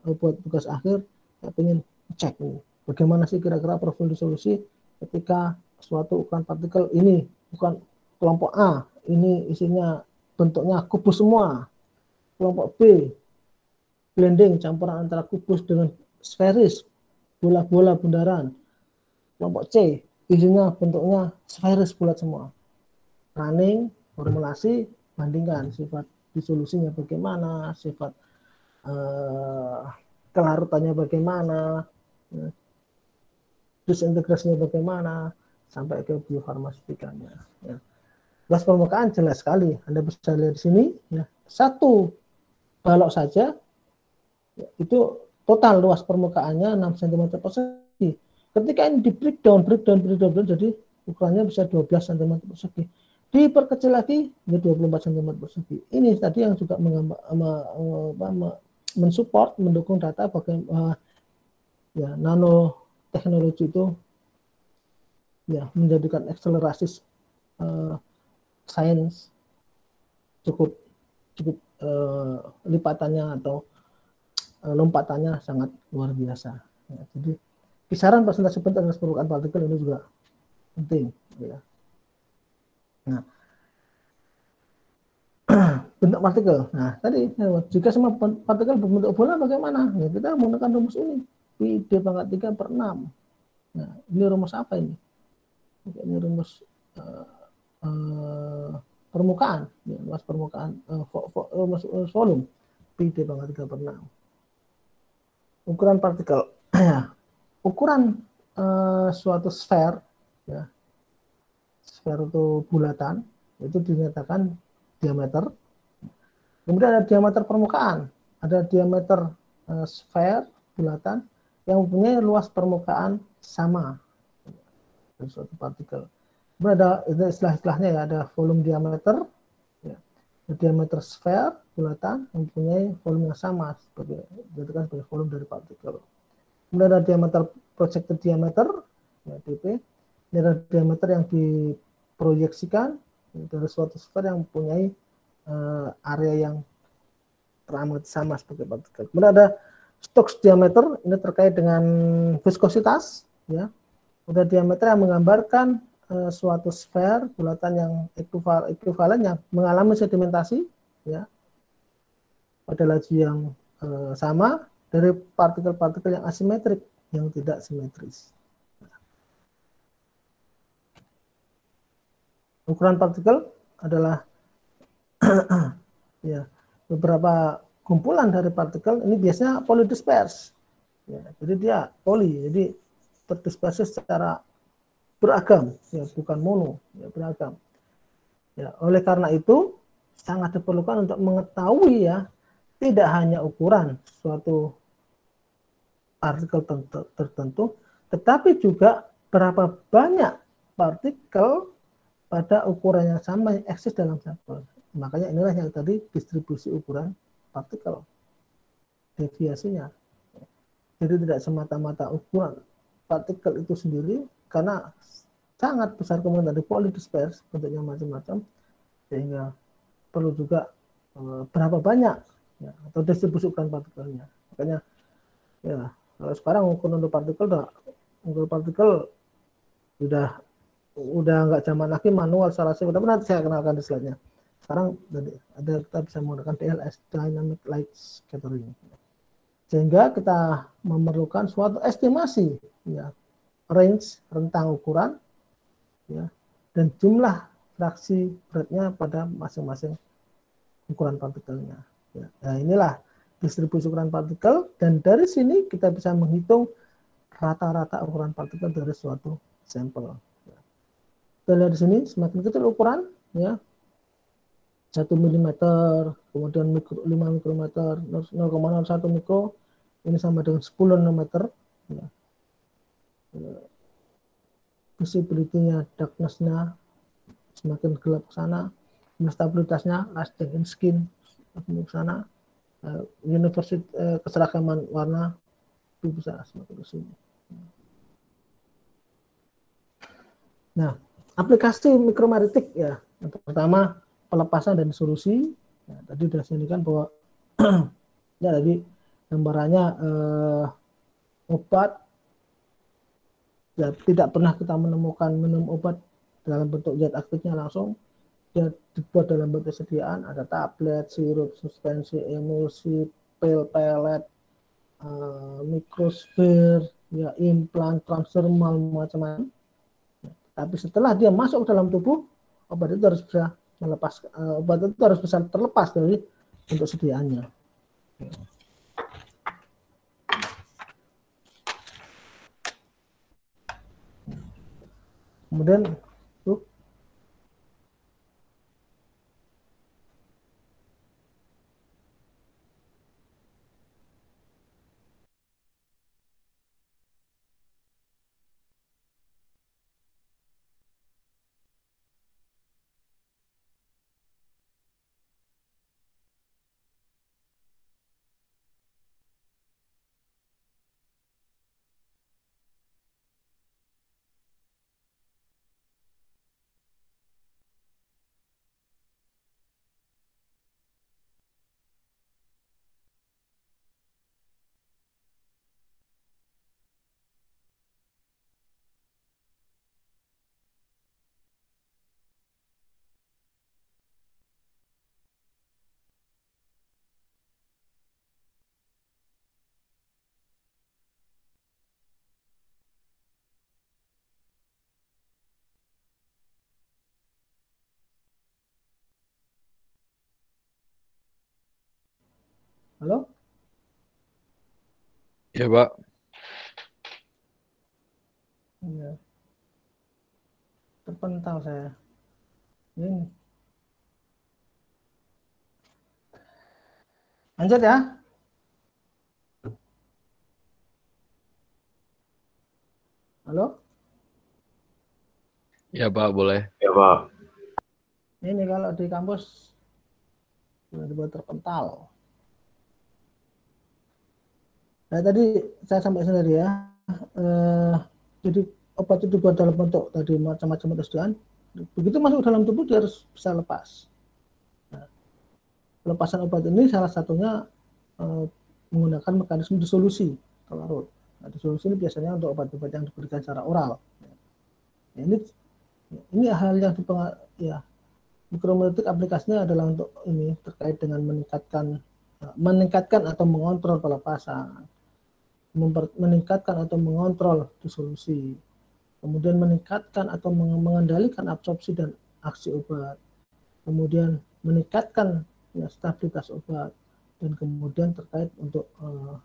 buat tugas akhir, ya pengen cek nih, bagaimana sih kira-kira profil disolusi ketika suatu ukuran partikel ini bukan kelompok A, ini isinya bentuknya kubus semua, kelompok B blending campuran antara kubus dengan sferis, bola-bola bundaran, kelompok C isinya bentuknya sferis bulat semua. Running, formulasi, bandingkan sifat disolusinya bagaimana, sifat kelarutannya bagaimana, disintegrasinya bagaimana, sampai ke biofarmaseutikanya. Ya. Luas permukaan jelas sekali, Anda bisa lihat di sini, ya, satu balok saja, ya, itu total luas permukaannya 6 cm persegi. Ketika ini di breakdown, jadi ukurannya bisa 12 cm persegi. Diperkecil lagi menjadi 24 cm persegi. Ini tadi yang juga mensupport, mendukung data bagaimana ya, nanoteknologi itu ya menjadikan akselerasi sains cukup lipatannya atau lompatannya sangat luar biasa. Ya, jadi kisaran persentase bentuk dan permukaan partikel ini juga penting. Ya. Nah, bentuk partikel. Nah, tadi jika semua partikel berbentuk bola bagaimana? Ya, kita menggunakan rumus ini. Pi D pangkat 3/6. Nah, ini rumus apa ini? Ini rumus permukaan, ya, luas permukaan, rumus volume. Pi D pangkat 3/6. Ukuran partikel. Ukuran suatu sfer, ya, sfer itu bulatan, itu dinyatakan diameter. Kemudian ada diameter permukaan, ada diameter sfer bulatan yang mempunyai luas permukaan sama dari suatu partikel. Kemudian ada istilah-istilahnya, ya, ada volume diameter, ya, diameter sfer bulatan yang mempunyai volume yang sama sebagai volume dari partikel. Kemudian ada diameter projected diameter, ya, dp. Ini adalah diameter yang diproyeksikan dari suatu sfer yang mempunyai area yang teramat sama sebagai partikel. Kemudian ada Stokes diameter, ini terkait dengan viskositas, ya. Ada diameter yang menggambarkan suatu sfer bulatan yang ekuivalen yang mengalami sedimentasi, ya, pada laju yang sama dari partikel-partikel yang asimetrik, yang tidak simetris. Ukuran partikel adalah ya, beberapa kumpulan dari partikel, ini biasanya polydisperse. Ya, jadi dia poli, jadi terdispersi secara beragam, ya, bukan mono, ya, beragam. Ya, oleh karena itu sangat diperlukan untuk mengetahui, ya, tidak hanya ukuran suatu partikel tertentu, tetapi juga berapa banyak partikel pada ukuran yang sama yang eksis dalam sampel. Makanya inilah yang tadi distribusi ukuran partikel, deviasinya. Jadi tidak semata-mata ukuran partikel itu sendiri, karena sangat besar kemungkinan dari polydisperse, bentuknya macam-macam, sehingga perlu juga berapa banyak, ya, atau distribusi ukuran partikelnya. Makanya ya kalau sekarang ukuran untuk partikel sudah nggak zaman lagi manual secara sih, tapi nanti saya kenalkan di slide-nya. Sekarang kita bisa menggunakan DLS, Dynamic Light Scattering, sehingga kita memerlukan suatu estimasi, ya, range rentang ukuran, ya, dan jumlah fraksi beratnya pada masing-masing ukuran partikelnya. Ya. Nah, inilah distribusi ukuran partikel, dan dari sini kita bisa menghitung rata-rata ukuran partikel dari suatu sampel. Ya. Kita lihat di sini, semakin kecil ukuran, ya, 1 mm, kemudian 5 mikrometer, 0,01 mikro, ini sama dengan 10 nanometer. Ya. Visibility-nya, darkness-nya semakin gelap ke sana, stabilitasnya, lasting in skin ke sana, keseragaman warna itu bisa semakin ke sini. Nah, Aplikasi mikromeritik ya, yang pertama pelepasan dan disolusi. Ya, tadi sudah disebutkan bahwa ya tadi gambarannya obat ya tidak pernah kita menemukan minum obat dalam bentuk zat aktifnya langsung, dia dibuat dalam bentuk sediaan, ada tablet, sirup, suspensi, emulsi, pil, pelet, mikrosphere, ya implan, transdermal, macam-macam. Tapi setelah dia masuk ke dalam tubuh, obat itu harus bisa obat itu harus bisa terlepas dari bentuk sediaannya. Kemudian halo? Ya, Pak. Ya. Terpental saya. Ini. Lanjut ya. Halo? Ya, Pak, boleh. Ya, Pak. Ini kalau di kampus dibuat terpental. Nah, tadi saya sampai sendiri ya. Jadi obat itu dibuat dalam bentuk tadi macam-macam kesediaan. Begitu masuk dalam tubuh dia harus bisa lepas. Nah, pelepasan obat ini salah satunya menggunakan mekanisme disolusi atau larut. Nah, disolusi ini biasanya untuk obat-obat yang diberikan secara oral. Nah, ini hal yang ya, mikromeritik aplikasinya adalah untuk ini terkait dengan meningkatkan atau mengontrol pelepasan, meningkatkan atau mengontrol disolusi, kemudian meningkatkan atau mengendalikan absorpsi dan aksi obat, kemudian meningkatkan ya, stabilitas obat, dan kemudian terkait untuk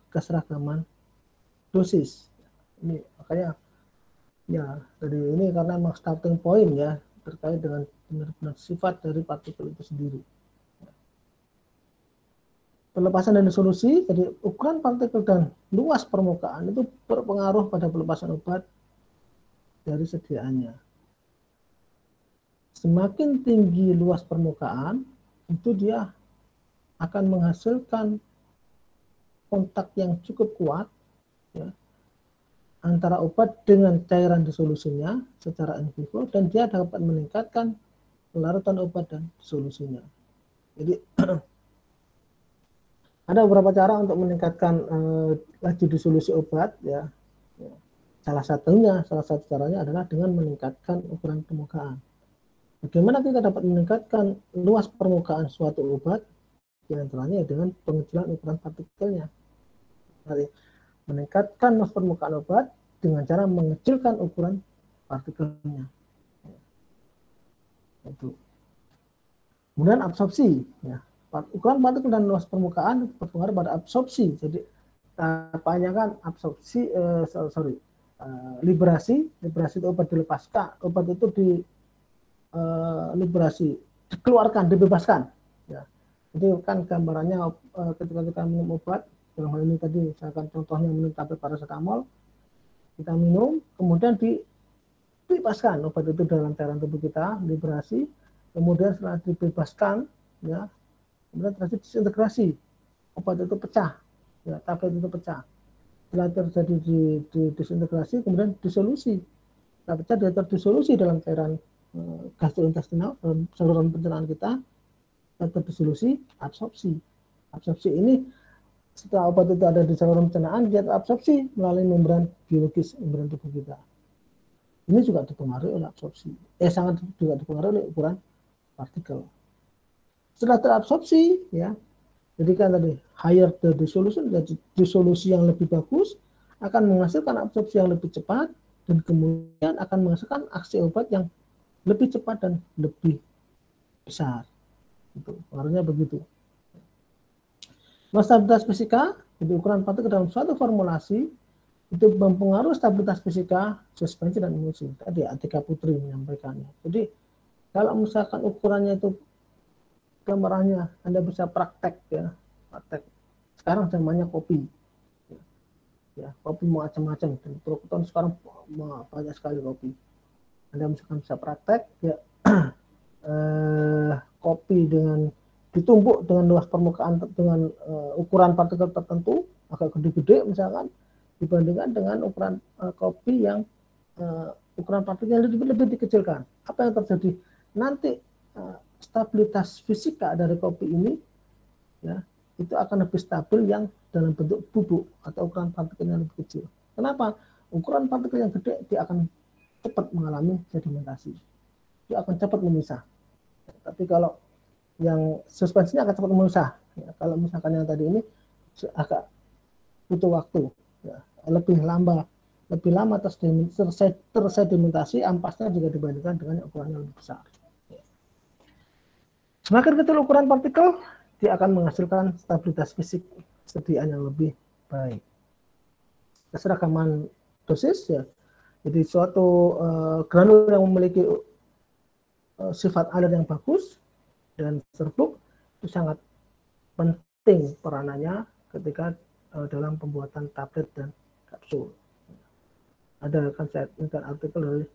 keseragaman dosis. Ini makanya ya dari ini karena memang starting point ya terkait dengan benar-benar sifat dari partikel itu sendiri. Pelepasan dan disolusi, jadi ukuran partikel dan luas permukaan itu berpengaruh pada pelepasan obat dari sediaannya. Semakin tinggi luas permukaan, itu dia akan menghasilkan kontak yang cukup kuat ya, antara obat dengan cairan disolusinya secara in vivo, dan dia dapat meningkatkan larutan obat dan disolusinya. Jadi ada beberapa cara untuk meningkatkan laju disolusi obat ya. Salah satu caranya adalah dengan meningkatkan ukuran permukaan. Bagaimana kita dapat meningkatkan luas permukaan suatu obat? Di antaranya dengan pengecilan ukuran partikelnya. Jadi, meningkatkan luas permukaan obat dengan cara mengecilkan ukuran partikelnya. Itu. Kemudian absorpsi, ya. Ukuran partikel dan luas permukaan berpengaruh pada absorpsi. Jadi apanya kan absorpsi, liberasi itu obat dilepaskan, obat itu liberasi, dikeluarkan, dibebaskan. Ya. Jadi kan gambarannya ketika kita minum obat, dalam hal ini tadi saya akan contohnya minum tablet paracetamol, kita minum, kemudian dibebaskan obat itu dalam cairan tubuh kita, liberasi, kemudian setelah dibebaskan, ya, kemudian terjadi disintegrasi, obat itu pecah, ya, tablet itu pecah. Setelah terjadi di disintegrasi, kemudian disolusi. Setelah pecah, dia terdisolusi dalam cairan gastrointestinal, saluran pencernaan kita, terdisolusi absorpsi. Absorpsi ini setelah obat itu ada di saluran pencernaan, dia terabsorpsi melalui membran biologis membran tubuh kita. Ini juga dipengaruhi oleh absorpsi. Sangat juga dipengaruhi oleh ukuran partikel. Setelah terabsorpsi, ya, jadi kan tadi higher the dissolution, jadi disolusi yang lebih bagus akan menghasilkan absorpsi yang lebih cepat dan kemudian akan menghasilkan aksi obat yang lebih cepat dan lebih besar. Itu pengaruhnya begitu. Stabilitas fisika, jadi ukuran partikel dalam suatu formulasi itu mempengaruhi stabilitas fisika, suspensi dan emulsi. Tadi Atika Putri menyampaikannya. Jadi kalau misalkan ukurannya itu gambarannya Anda bisa praktek, ya, praktek. Sekarang zamannya kopi, ya, kopi macam-macam. Dan Proton sekarang banyak sekali kopi. Anda misalkan bisa praktek, ya, kopi dengan ditumbuk dengan luas permukaan dengan ukuran partikel tertentu agak gede-gede misalkan dibandingkan dengan ukuran kopi yang ukuran partikel lebih dikecilkan. Apa yang terjadi? Nanti stabilitas fisika dari kopi ini, ya, itu akan lebih stabil yang dalam bentuk bubuk atau ukuran partikel yang lebih kecil. Kenapa? Ukuran partikel yang gede dia akan cepat mengalami sedimentasi. Dia akan cepat memisah. Tapi kalau yang suspensinya akan cepat memisah. Ya, kalau misalkan yang tadi ini agak butuh waktu, ya, lebih lama tersedimentasi ampasnya jika dibandingkan dengan ukuran yang lebih besar. Semakin kecil ukuran partikel, dia akan menghasilkan stabilitas fisik sediaan yang lebih baik. Keseragaman dosis, ya, jadi suatu granul yang memiliki sifat alir yang bagus dan serbuk itu sangat penting peranannya ketika dalam pembuatan tablet dan kapsul. Ada kan saya ingat artikel dari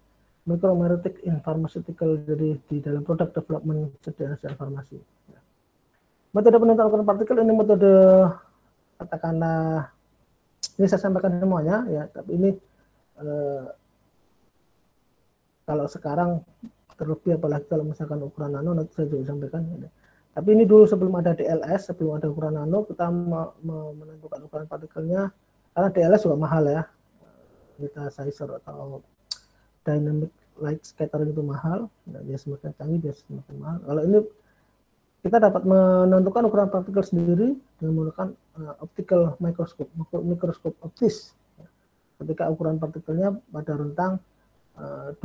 Micromeretic in Pharmaceutical, jadi di dalam product development sel farmasi. Metode penentuan ukuran partikel ini metode katakanlah ini saya sampaikan semuanya, ya, tapi ini kalau sekarang terlebih apalagi kalau misalkan ukuran nano nanti saya juga sampaikan. Ya. Tapi ini dulu sebelum ada DLS, sebelum ada ukuran nano kita menentukan ukuran partikelnya karena DLS juga mahal, ya. Kita sizer atau dynamic light scattering itu mahal, nah, dia semakin canggih dia semakin mahal. Kalau ini kita dapat menentukan ukuran partikel sendiri dengan menggunakan optical mikroskop optis. Ketika ukuran partikelnya pada rentang 20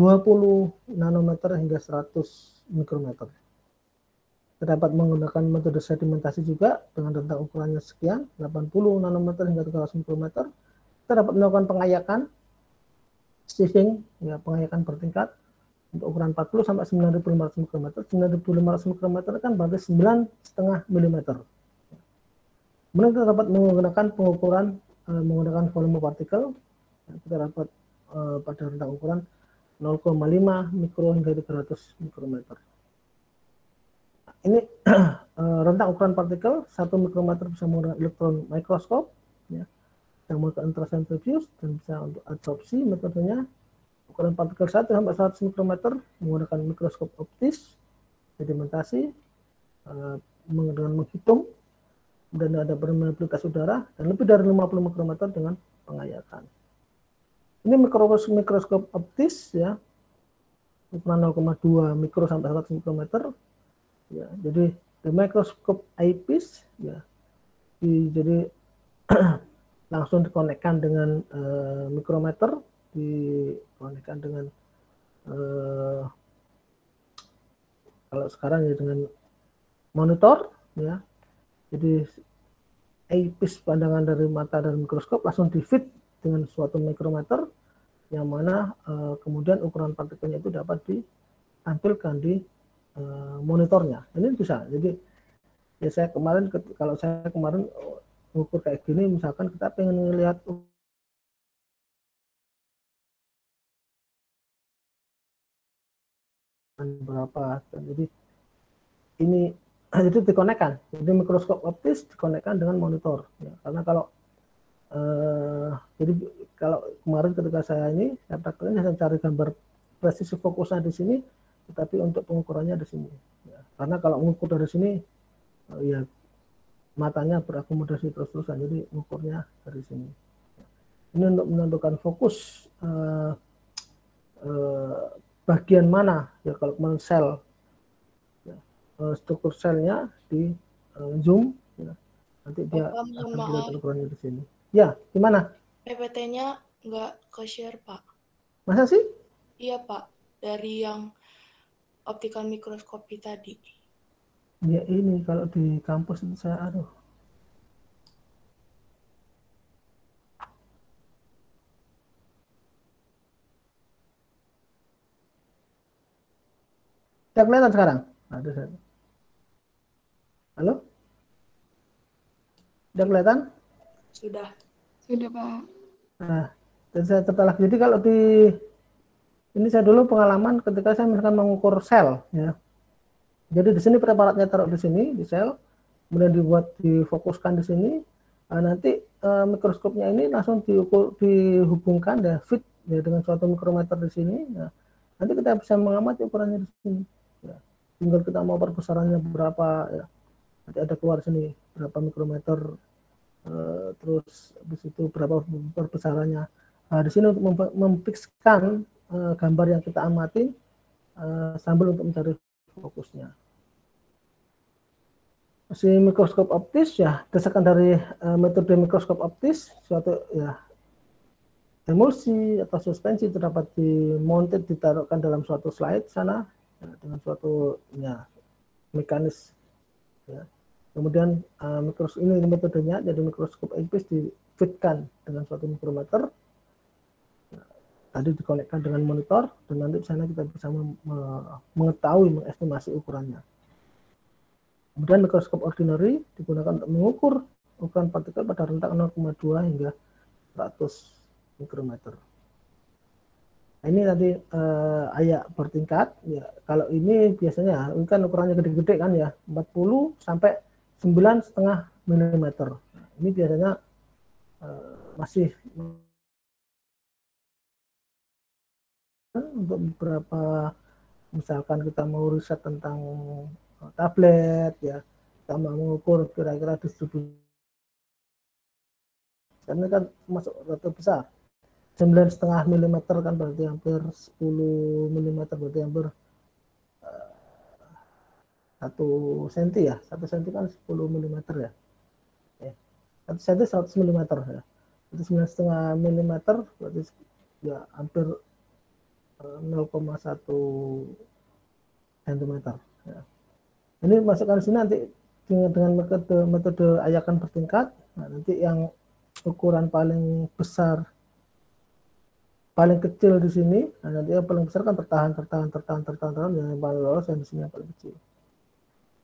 nanometer hingga 100 mikrometer. Kita dapat menggunakan metode sedimentasi juga dengan rentang ukurannya sekian, 80 nanometer hingga 300 mikrometer. Kita dapat melakukan pengayakan sieving, ya, pengayakan bertingkat untuk ukuran 40 sampai 9.500 mikrometer. 9.500 mikrometer kan berarti 9,5 mm. Kemudian kita dapat menggunakan pengukuran menggunakan volume partikel. Kita dapat pada rentang ukuran 0,5 mikro hingga 300 mikrometer. Ini rentang ukuran partikel 1 mikrometer bisa menggunakan elektron mikroskop, ya, yang menggunakan ultrasentrifuge dan bisa untuk absorpsi metodenya. Ukuran partikel 1 sampai 100 mikrometer menggunakan mikroskop optis, sedimentasi, dengan menghitung, dan ada permeabilitas udara, dan lebih dari 50 mikrometer dengan pengayakan. Ini mikroskop optis, ya, ukuran 0,2 mikro sampai 100 mikrometer. Ya, jadi the microscope eyepiece, ya, jadi langsung dikonekkan dengan mikrometer, dikonekkan dengan kalau sekarang ya dengan monitor, ya. Jadi eyepiece pandangan dari mata dan mikroskop langsung di-fit dengan suatu mikrometer yang mana kemudian ukuran partikelnya itu dapat ditampilkan di monitornya. Ini bisa. Jadi ya kalau saya kemarin ukur kayak gini, misalkan kita pengen lihat berapa, jadi ini itu dikonekkan. Jadi mikroskop optis dikonekkan dengan monitor. Ya, karena kalau jadi kalau kemarin ketika saya prakteknya saya cari gambar presisi fokusnya di sini, tetapi untuk pengukurannya di sini. Ya. Karena kalau mengukur dari sini, ya matanya berakomodasi terus-terusan, jadi mengukurnya dari sini. Ini untuk menentukan fokus bagian mana ya kalau sel, ya, struktur selnya di zoom, ya, nanti dia Bapak, mohon akan maaf. kelihatan ukurannya di sini. Ya, gimana? PPT-nya nggak ke-share, Pak. Masa sih? Iya, Pak. Dari yang optical mikroskopi tadi. Ya ini kalau di kampus itu saya aduh. Udah kelihatan sekarang? Ada saya. Halo? Udah kelihatan? Sudah. Sudah, Pak. Nah, dan saya tertarik. Jadi kalau di ini saya dulu pengalaman ketika saya misalkan mengukur sel, ya. Jadi di sini preparatnya taruh di sini di sel, kemudian dibuat difokuskan di sini. Nanti mikroskopnya ini langsung diukur, dihubungkan ya fit ya dengan suatu mikrometer di sini. Ya. Nanti kita bisa mengamati ukurannya di sini. Ya. Tinggal kita mau perbesarannya berapa, ya. Nanti ada keluar sini berapa mikrometer, terus di situ berapa perbesarannya. Nah, di sini untuk memfikskan gambar yang kita amati sambil untuk mencari fokusnya. Si mikroskop optis ya berdasarkan dari metode mikroskop optis, suatu ya emulsi atau suspensi itu dapat dimonted, ditaruhkan dalam suatu slide sana ya, dengan suatu ya mekanis ya. Kemudian ini metodenya, jadi mikroskop optis difitkan dengan suatu mikrometer, ya, tadi dikonekkan dengan monitor, dan nanti di sana kita bisa mengetahui, mengestimasi ukurannya. Kemudian mikroskop ordinary digunakan untuk mengukur ukuran partikel pada rentang 0,2 hingga 100 mikrometer. Nah, ini tadi ayak bertingkat. Ya, kalau ini biasanya ini kan ukurannya gede-gede kan ya, 40 sampai 9,5 mm. Nah, ini biasanya masih untuk beberapa, misalkan kita mau riset tentang tablet ya, kita mau mengukur kira-kira distribusi, karena kan masuk rata besar 9,5 mm kan berarti hampir 10 mm, berarti hampir 1 cm ya, 1 cm kan 10 mm ya, 1 cm 100 mm ya, itu 9,5 mm berarti ya hampir 0,1 cm ya. Ini masukkan di sini nanti dengan metode ayakan bertingkat. Nah, nanti yang ukuran paling besar, paling kecil di sini, nah nanti yang paling besar kan tertahan, yang paling lolos yang di sini yang paling kecil.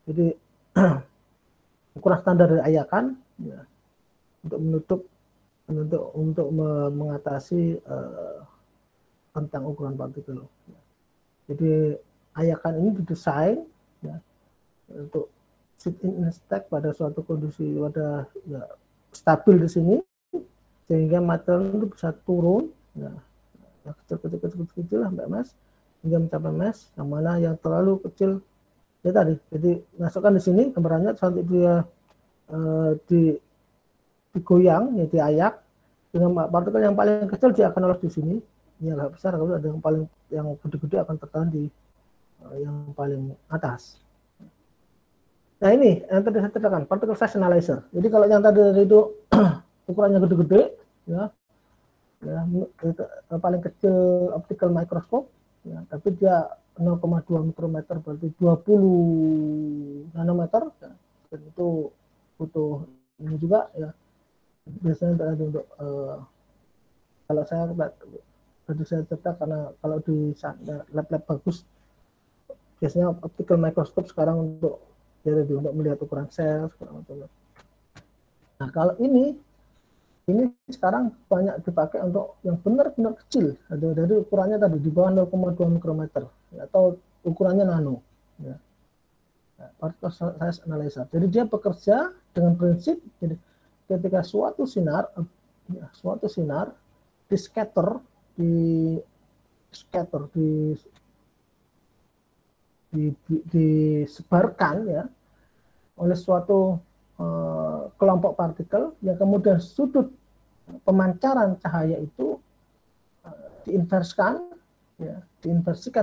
Jadi ukuran standar dari ayakan ya, untuk mengatasi tentang ukuran partikel. Jadi ayakan ini didesain ya, untuk sit in stack pada suatu kondisi pada ya, stabil di sini, sehingga material itu bisa turun ya, kecil lah Mbak Mas, hingga mencapai mass, yang mana yang terlalu kecil ya tadi. Jadi masukkan di sini gambarannya sampai dia digoyang ya, diayak dengan partikel yang paling kecil dia akan lolos di sini, yang agak besar, kalau ada yang gede-gede akan tertahan di yang paling atas. Nah ini yang tadi saya ceritakan, particle size analyzer. Jadi kalau yang tadi itu ukurannya gede-gede, ya paling kecil optical microscope, ya, tapi dia 0,2 mikrometer berarti 20 nanometer, ya, dan itu butuh ini juga ya. Biasanya untuk kalau saya tadi saya cerita, karena kalau di lab-lab bagus biasanya optical microscope sekarang untuk melihat ukuran sel. Nah kalau ini sekarang banyak dipakai untuk yang benar-benar kecil, dari ukurannya tadi di bawah 0,2 mikrometer ya, atau ukurannya nano ya. Nah, particle size analyzer. Jadi dia bekerja dengan prinsip, jadi ketika suatu sinar di scatter di disebarkan ya oleh suatu kelompok partikel yang kemudian sudut pemancaran cahaya itu diinversikan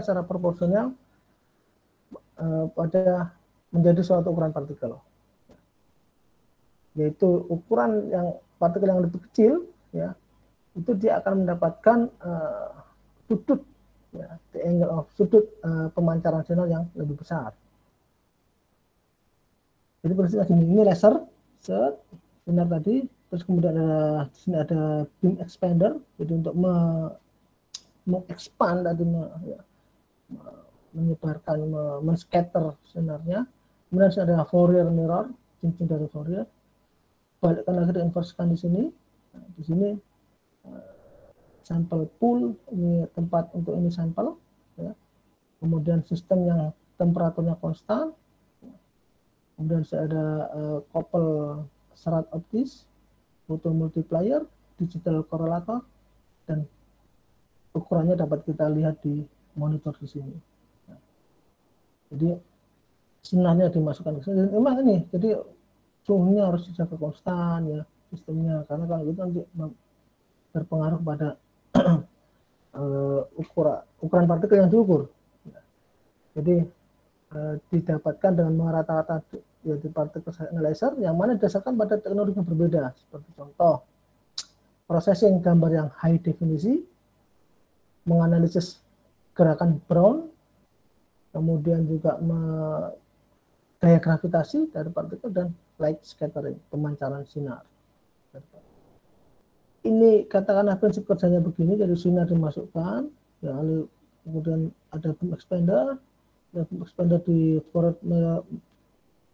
secara proporsional pada menjadi suatu ukuran partikel, yaitu ukuran yang partikel yang lebih kecil ya itu dia akan mendapatkan sudut ya, the angle of sudut pemancaran sinar yang lebih besar. Jadi prinsipnya gini, ini laser sinar tadi, terus kemudian di sini ada beam expander, jadi untuk mengekspand tadi menyebarkan, men-scatter sinarnya. Kemudian ada Fourier mirror, cincin dari Fourier. Balikkan lagi diinversikan di sini. Nah, di sini sampel pool, ini tempat untuk ini sampel. Ya. Kemudian sistem yang temperaturnya konstan. Kemudian ada couple serat optis, photon multiplier, digital correlator, dan ukurannya dapat kita lihat di monitor di sini. Nah, jadi sinarnya dimasukkan ke sini. Memang ini, jadi suhunya harus dijaga konstan ya sistemnya, karena kalau itu nanti berpengaruh pada ukuran partikel yang diukur. Jadi didapatkan dengan merata-rata yaitu partikel laser yang mana didasarkan pada teknologi yang berbeda, seperti contoh processing gambar yang high definisi, menganalisis gerakan Brown, kemudian juga gaya gravitasi dari partikel, dan light scattering, pemancaran sinar. Ini katakanlah prinsip kerjanya begini, jadi sinar dimasukkan, ya, kemudian ada beam expander, di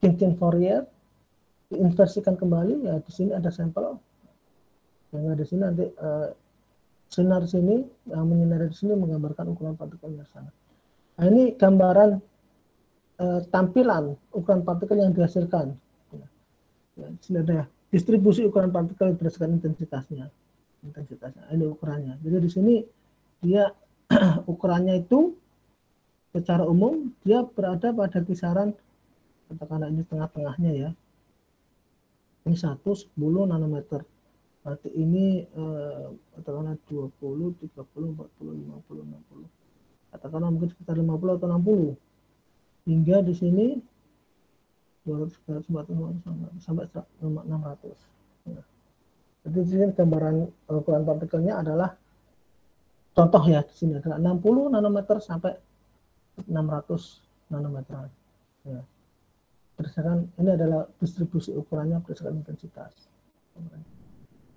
cincin Fourier, diinversikan kembali, ya di sini ada sampel, yang di sini nanti sinar sini yang menyinari di sini menggambarkan ukuran partikel yang sana. Nah, ini gambaran tampilan ukuran partikel yang dihasilkan. Ya, di sini ada distribusi ukuran partikel berdasarkan intensitasnya. Ini ukurannya. Jadi di sini dia ukurannya itu secara umum dia berada pada kisaran, katakanlah ini tengah-tengahnya ya. Ini 10 nanometer. Berarti ini katakanlah 20, 30, 40, 50, 60. Katakanlah mungkin sekitar 50 atau 60. Hingga di sini 200, 400, sampai 600. Ya. Jadi di sini gambaran ukuran partikelnya adalah contoh ya, di sini adalah 60 nanometer sampai 600 nanometer. Ya. Berdasarkan ini adalah distribusi ukurannya berdasarkan intensitas.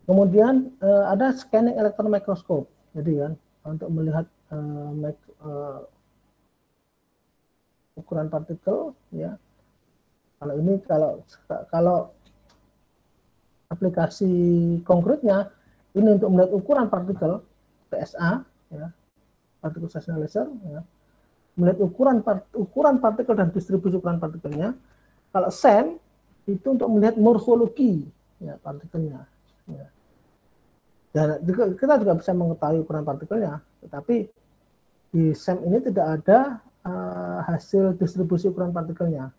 Kemudian ada scanning electron microscope. Jadi kan untuk melihat ukuran partikel ya. Kalau ini kalau aplikasi konkretnya ini untuk melihat ukuran partikel PSA ya, partikel size laser ya. Melihat ukuran partikel dan distribusi ukuran partikelnya. Kalau SEM itu untuk melihat morfologi ya, partikelnya. Ya. Dan kita juga bisa mengetahui ukuran partikelnya, tetapi di SEM ini tidak ada hasil distribusi ukuran partikelnya.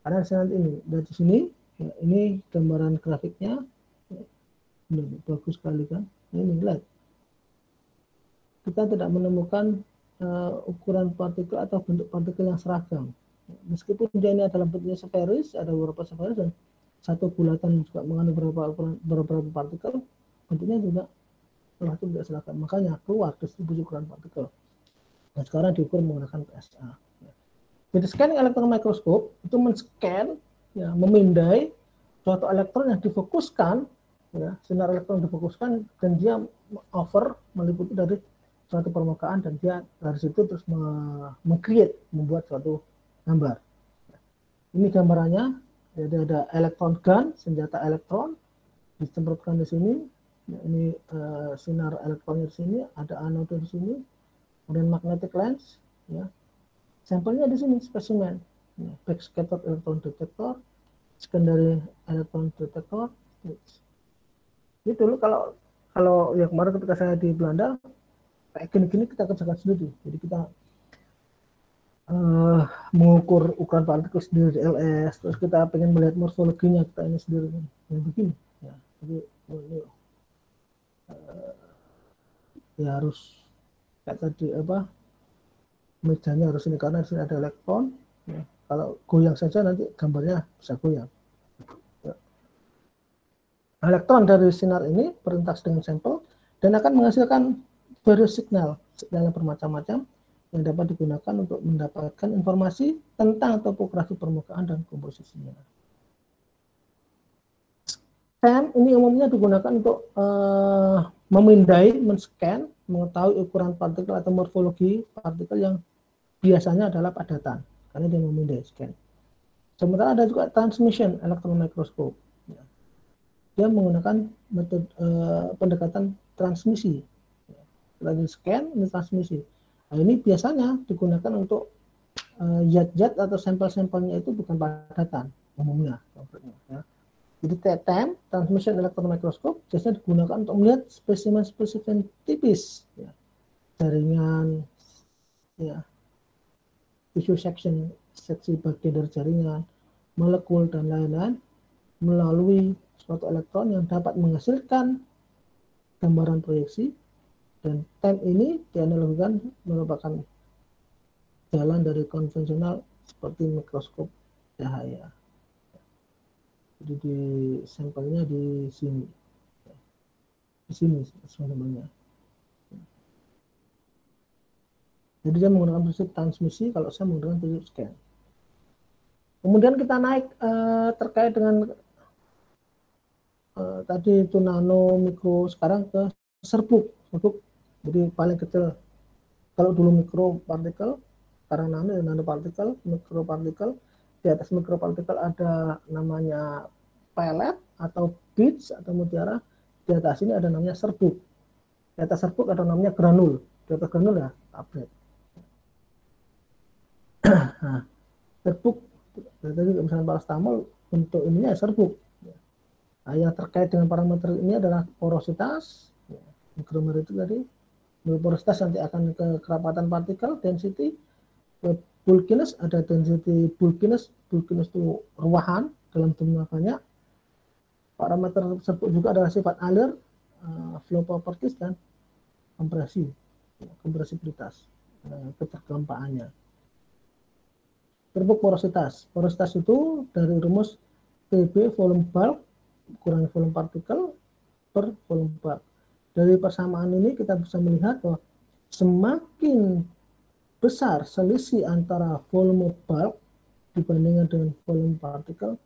Karena saya ini dari sini, ya, ini gambaran grafiknya, ya, ini bagus sekali kan? Ini lihat, kita tidak menemukan ukuran partikel atau bentuk partikel yang seragam. Meskipun dia ini adalah bentuknya sferis, ada beberapa sferis dan satu bulatan juga mengandung beberapa partikel, bentuknya juga relatif tidak seragam. Makanya keluar distribusi ukuran partikel. Nah, sekarang diukur menggunakan PSA. Jadi scanning electron microscope itu men-scan, ya, memindai suatu elektron yang difokuskan, ya, sinar elektron difokuskan dan dia meliputi dari suatu permukaan, dan dia dari situ terus membuat suatu gambar. Ini gambarannya, jadi ada elektron gun, senjata elektron disemprotkan di sini. Ya, ini sinar elektronnya di sini, ada anode di sini, kemudian magnetic lens, ya. Sampelnya di sini spesimen, ya, backscatter electron detector, secondary electron detector. Itu loh, kalau yang kemarin ketika saya di Belanda kayak gini-gini kita kerjakan sendiri. Jadi kita mengukur ukuran partikel sendiri di LS, terus kita pengen melihat morfologinya kita ini sendiri ya begini ya. Jadi ini ya harus kayak tadi apa, mejanya harus ini karena di sini ada elektron ya. Kalau goyang saja nanti gambarnya bisa goyang ya. Elektron dari sinar ini berinteraksi dengan sampel dan akan menghasilkan various signal yang bermacam-macam yang dapat digunakan untuk mendapatkan informasi tentang topografi permukaan dan komposisinya. Scan ini umumnya digunakan untuk memindai, men-scan, mengetahui ukuran partikel atau morfologi partikel yang biasanya adalah padatan, karena dia memindai, scan. Sementara ada juga transmission elektron mikroskop. Dia menggunakan metode pendekatan transmisi. Lagi scan, ini transmisi. Nah, ini biasanya digunakan untuk zat-zat atau sampel-sampelnya itu bukan padatan umumnya. Ya. Jadi TEM, transmission elektron mikroskop, biasanya digunakan untuk melihat spesimen-spesimen tipis, ya. Jaringan, ya, tissue section, seksi bagian dari jaringan, molekul dan lain-lain melalui suatu elektron yang dapat menghasilkan gambaran proyeksi, dan TEM ini dianalogikan merupakan jalan dari konvensional seperti mikroskop cahaya. Jadi di sampelnya di sini sampelnya. Jadi dia menggunakan prinsip transmisi, kalau saya menggunakan prinsip scan. Kemudian kita naik terkait dengan tadi itu nano, mikro, sekarang ke serbuk. Jadi paling kecil. Kalau dulu mikropartikel, sekarang nanopartikel, mikropartikel. Di atas mikropartikel ada namanya pellet atau beads atau mutiara. Di atas ini ada namanya serbuk. Di atas serbuk ada namanya granul. Di atas granul ya tablet. Nah, serbuk, tadi misalnya paracetamol, untuk ininya ya serbuk. Nah, yang terkait dengan parameter ini adalah porositas, mikrometer itu tadi. Porositas nanti akan ke kerapatan partikel, density, bulkiness, ada density bulkiness itu ruahan dalam jumlah banyak. Parameter tersebut juga adalah sifat alir, flow properties, dan kompresibilitas, ketergempaannya. Serbuk porositas. Porositas itu dari rumus PB volume bulk kurangi volume partikel per volume bulk. Dari persamaan ini kita bisa melihat bahwa semakin besar selisih antara volume bulk dibandingkan dengan volume partikel,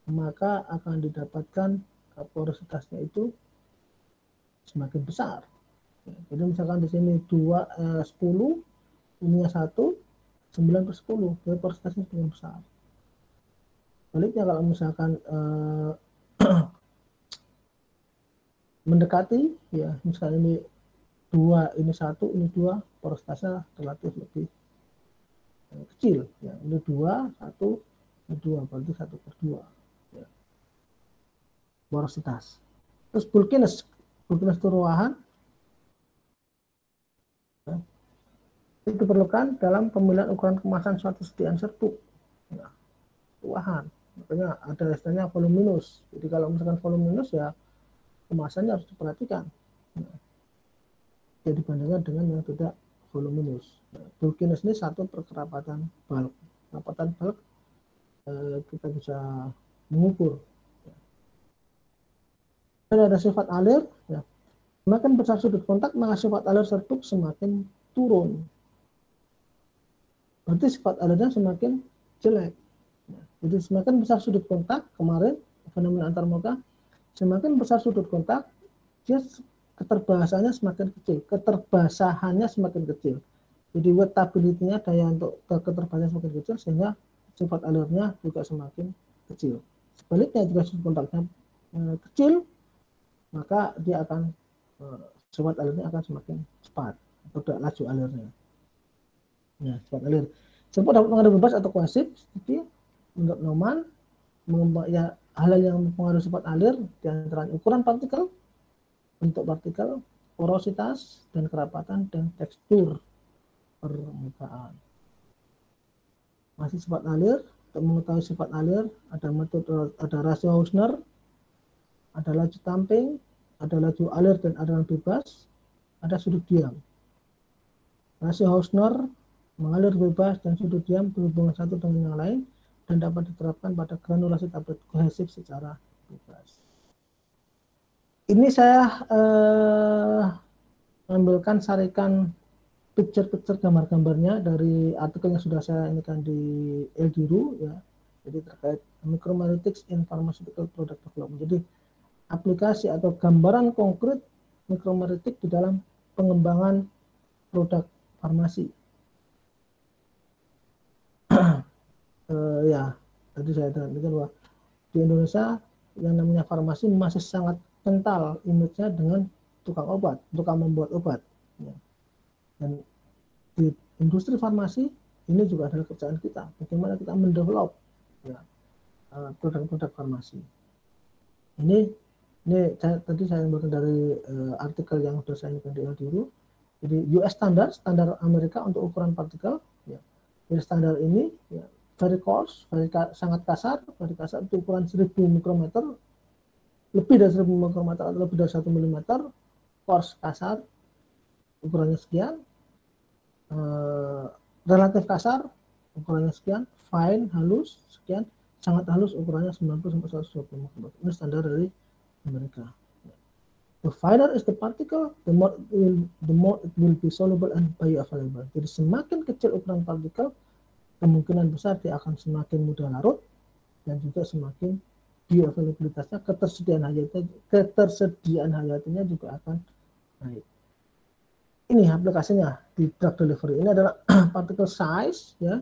maka akan didapatkan porositasnya itu semakin besar. Jadi misalkan di sini 10, ininya 1, 9/10, jadi porositasnya semakin besar. Baliknya kalau misalkan mendekati, ya misalnya ini 2, ini 1, ini 2, porositasnya relatif lebih kecil. Ya, ini 2, 1, ini 2, berarti 1/2. Ya. Porositas. Terus bulkiness itu ruahan. Ya. Itu diperlukan dalam pemilihan ukuran kemasan suatu sediaan serbuk. Ya. Ruahan. Makanya ada istilahnya voluminous. Jadi kalau misalkan voluminous ya kemasannya harus diperhatikan. Jadi dibandingkan dengan yang tidak voluminous. Bulkiness ini satu perkerapatan bulk. Kerapatan bulk kita bisa mengukur. Dan ada sifat alir. Ya. Semakin besar sudut kontak, maka sifat alir serbuk semakin turun. Berarti sifat alirnya semakin jelek. Ya. Jadi semakin besar sudut kontak, kemarin fenomena antarmuka, semakin besar sudut kontak, dia keterbasahannya semakin kecil. Keterbasahannya semakin kecil. Jadi wettability-nya, daya untuk keterbasahan semakin kecil, sehingga sifat alirnya juga semakin kecil. Sebaliknya jika sudut kontaknya kecil, maka dia akan sifat alirnya akan semakin cepat atau tidak laju alirnya. Ya, sifat alir. Serbuk dapat mengandung bebas atau koesif, seperti menurut Neumann, ya, hal yang mempengaruhi sifat alir diantara ukuran partikel, bentuk partikel, porositas, dan kerapatan, dan tekstur permukaan. Masih sifat alir. Untuk mengetahui sifat alir, ada metode, ada rasio Hausner, ada laju tamping, ada laju alir dan aliran bebas, ada sudut diam. Rasio Hausner mengalir bebas dan sudut diam berhubungan satu dengan yang lain dan dapat diterapkan pada granulasi tablet kohesif secara bebas. Ini saya mengambilkan sarikan picture-picture gambar-gambarnya dari artikel yang sudah saya inikan di Eldiru ya. Jadi terkait micromeritics in pharmaceutical product development. Jadi aplikasi atau gambaran konkret mikromeritik di dalam pengembangan produk farmasi. Ya, tadi saya katakan bahwa di Indonesia yang namanya farmasi masih sangat kental image-nya dengan tukang obat, tukang membuat obat. Ya. Dan di industri farmasi ini juga adalah kerjaan kita, bagaimana kita mendevelop ya, produk-produk farmasi. Ini tadi saya ambil dari artikel yang sudah saya inikan di Eldiru. Jadi US standar Amerika untuk ukuran partikel. Ya. Jadi standar ini ya, very coarse, sangat kasar, itu ukuran 1000 mikrometer, lebih dari 1000 mikrometer atau lebih dari 1 mm, coarse kasar, ukurannya sekian, relatif kasar, ukurannya sekian, fine, halus, sekian, sangat halus, ukurannya 90-120 mikrometer. Ini standar dari Amerika. The finer is the particle, the more it will be soluble and bioavailable. Jadi semakin kecil ukuran partikel, kemungkinan besar dia akan semakin mudah larut dan juga semakin bioavailabilitasnya, ketersediaan hayatinya juga akan naik. Ini aplikasinya di drug delivery. Ini adalah particle size, ya.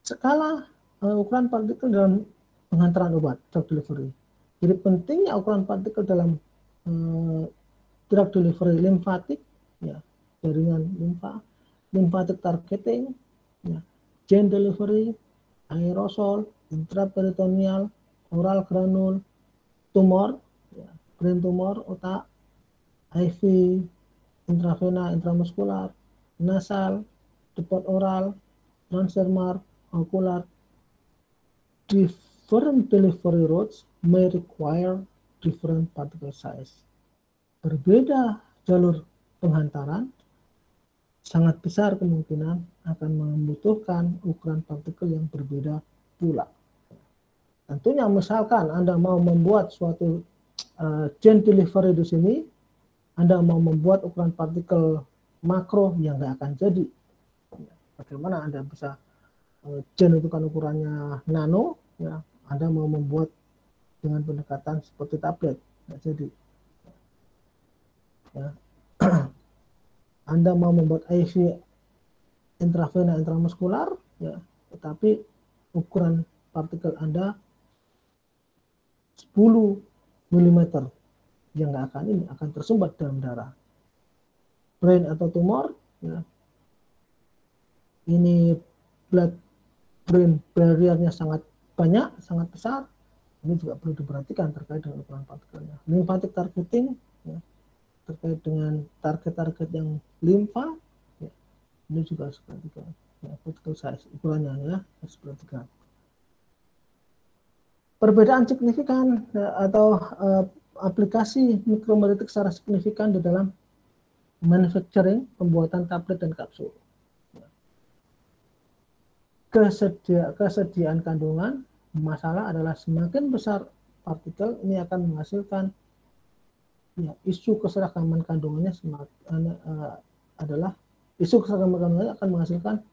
Skala ukuran partikel dalam pengantaran obat, drug delivery. Jadi pentingnya ukuran partikel dalam drug delivery limfatik, ya, jaringan limfa, lymphatic targeting, ya, gene delivery, aerosol, intraperitoneal, oral granul, tumor, ya, brain tumor, otak, IV, intravena, intramuskular, nasal, depot oral, transdermal, ocular. Different delivery routes may require different particle size. Berbeda jalur penghantaran, sangat besar kemungkinan akan membutuhkan ukuran partikel yang berbeda pula. Tentunya misalkan Anda mau membuat suatu gene delivery di sini, Anda mau membuat ukuran partikel makro yang nggak akan jadi. Bagaimana Anda bisa gene itu kan ukurannya nano, ya, Anda mau membuat dengan pendekatan seperti tablet, nggak jadi. Ya. Anda mau membuat IV intravena intramuskular, ya, tetapi ukuran partikel Anda 10 mm yang nggak akan ini akan tersumbat dalam darah. Brain atau tumor, ya, ini blood brain barrier-nya sangat banyak, sangat besar. Ini juga perlu diperhatikan terkait dengan ukuran partikelnya. Lymphatic targeting, ya, terkait dengan target-target yang limfa, ya, ini juga harus diperhatikan. Ya, particle size ukurannya, ya, harus diperhatikan. Perbedaan signifikan, ya, atau aplikasi mikromeritik secara signifikan di dalam manufacturing, pembuatan tablet dan kapsul. Kesediaan kandungan, masalah adalah semakin besar partikel, ini akan menghasilkan, ya, isu keseragaman kandungannya adalah isu keseragaman kandungannya akan menghasilkan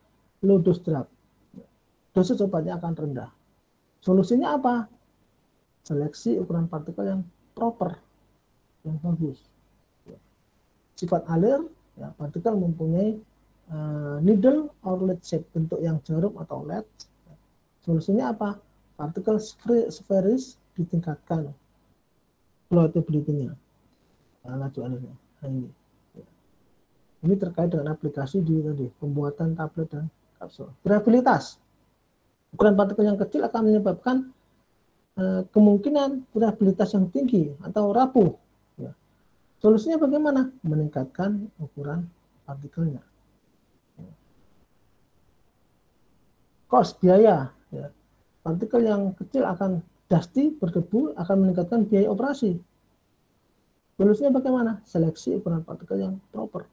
low dose drug. Dosis obatnya akan rendah. Solusinya apa? Seleksi ukuran partikel yang proper, yang bagus. Sifat alir, ya, partikel mempunyai needle or lead shape, bentuk yang jarum atau lead. Solusinya apa? Partikel spheris ditingkatkan floatability-nya, laju alirnya. Nah, ini. Ini terkait dengan aplikasi di tadi pembuatan tablet dan kapsul. Durabilitas. Ukuran partikel yang kecil akan menyebabkan kemungkinan durabilitas yang tinggi atau rapuh. Ya. Solusinya bagaimana? Meningkatkan ukuran partikelnya. cost, biaya. Ya. Partikel yang kecil akan dusty, berdebu, akan meningkatkan biaya operasi. Solusinya bagaimana? Seleksi ukuran partikel yang proper.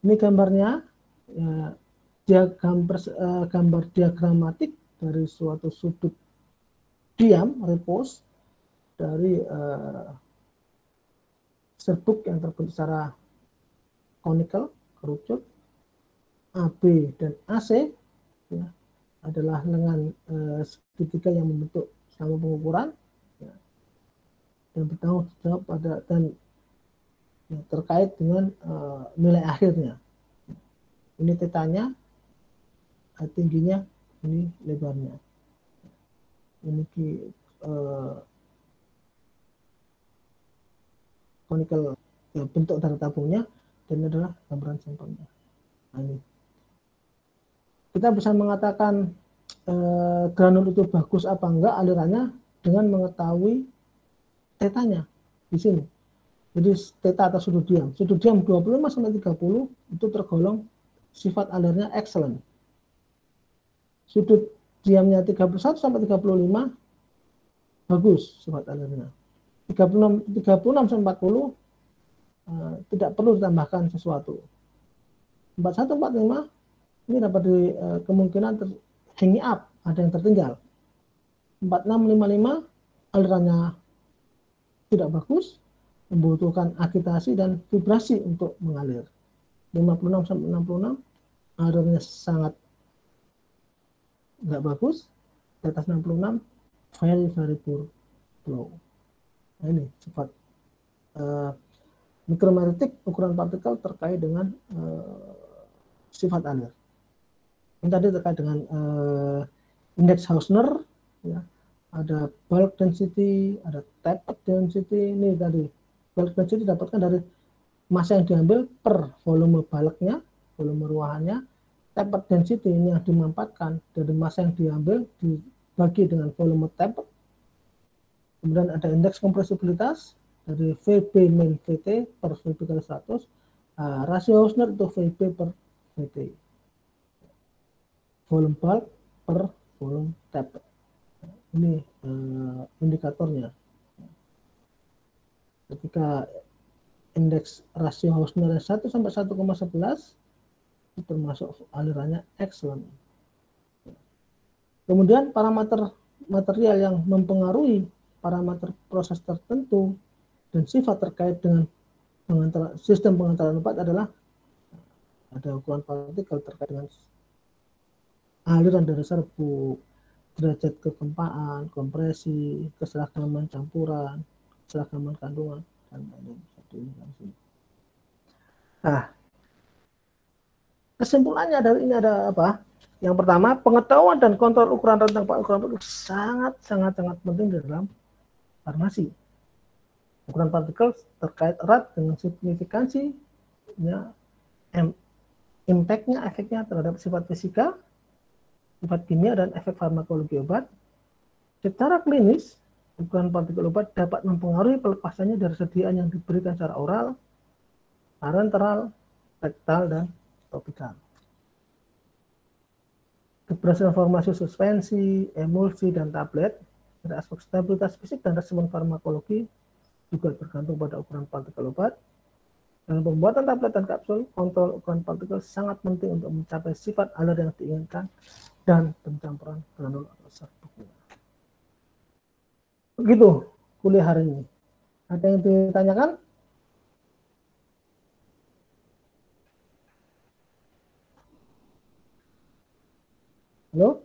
Ini gambarnya, ya, gambar diagramatik dari suatu sudut diam, repose, dari serbuk yang terbentuk secara konikel, kerucut, AB dan AC, ya, adalah lengan segitiga yang membentuk sama pengukuran, ya, dan bertanggung jawab pada dan ya, terkait dengan nilai akhirnya. Ini tetanya, tingginya, ini lebarnya. Ini konikel, ya, bentuk dari tabungnya, dan ini adalah gambaran sampelnya. Nah, ini kita bisa mengatakan granul itu bagus apa enggak alirannya dengan mengetahui tetanya di sini. Jadi teta atau sudut diam 25 sampai 30 itu tergolong sifat alirnya excellent. Sudut diamnya 31 sampai 35 bagus sifat alirnya. 36 sampai 40 tidak perlu ditambahkan sesuatu. 41 45 ini dapat kemungkinan hanging up, ada yang tertinggal. 46 55 alirannya tidak bagus, membutuhkan agitasi dan vibrasi untuk mengalir. 56 sampai 66 alirannya sangat nggak bagus. Di atas 66 very very poor flow. Nah, ini sifat mikromeritik ukuran partikel terkait dengan sifat alir. Ini tadi terkait dengan indeks Hausner, ya. Ada bulk density, ada tapered density. Ini tadi bulk density didapatkan dari massa yang diambil per volume bulknya, volume ruahannya. Tapered density ini yang dimanfaatkan dari massa yang diambil dibagi dengan volume tapered. Kemudian ada indeks kompresibilitas dari VB min VT per VB kali 100. Rasio Hausner itu VB per VT. Volume bulk per volume tapered. Ini indikatornya. Ketika indeks rasio Hausner 1 sampai 1,11 itu termasuk alirannya excellent. Kemudian parameter material yang mempengaruhi parameter proses tertentu dan sifat terkait dengan sistem pengantaran obat adalah ada ukuran partikel terkait dengan aliran dari serbuk, derajat kegempaan, kompresi, keseragaman campuran, keseragaman kandungan, dan lain-lain. Nah, kesimpulannya dari ini ada apa? Yang pertama, pengetahuan dan kontrol ukuran rentang ukuran partikel sangat penting di dalam farmasi. Ukuran partikel terkait erat dengan signifikansinya, impact-nya, efeknya terhadap sifat fisika, sifat kimia, dan efek farmakologi obat. Secara klinis, ukuran partikel obat dapat mempengaruhi pelepasannya dari sediaan yang diberikan secara oral, parenteral, rektal, dan topikal. Keberhasilan formasi suspensi, emulsi, dan tablet dari aspek stabilitas fisik dan respon farmakologi juga bergantung pada ukuran partikel obat. Dalam pembuatan tablet dan kapsul, kontrol ukuran partikel sangat penting untuk mencapai sifat alir yang diinginkan dan pencampuran granul atau serbuknya. Begitu kuliah hari ini. Ada yang ditanyakan? Halo?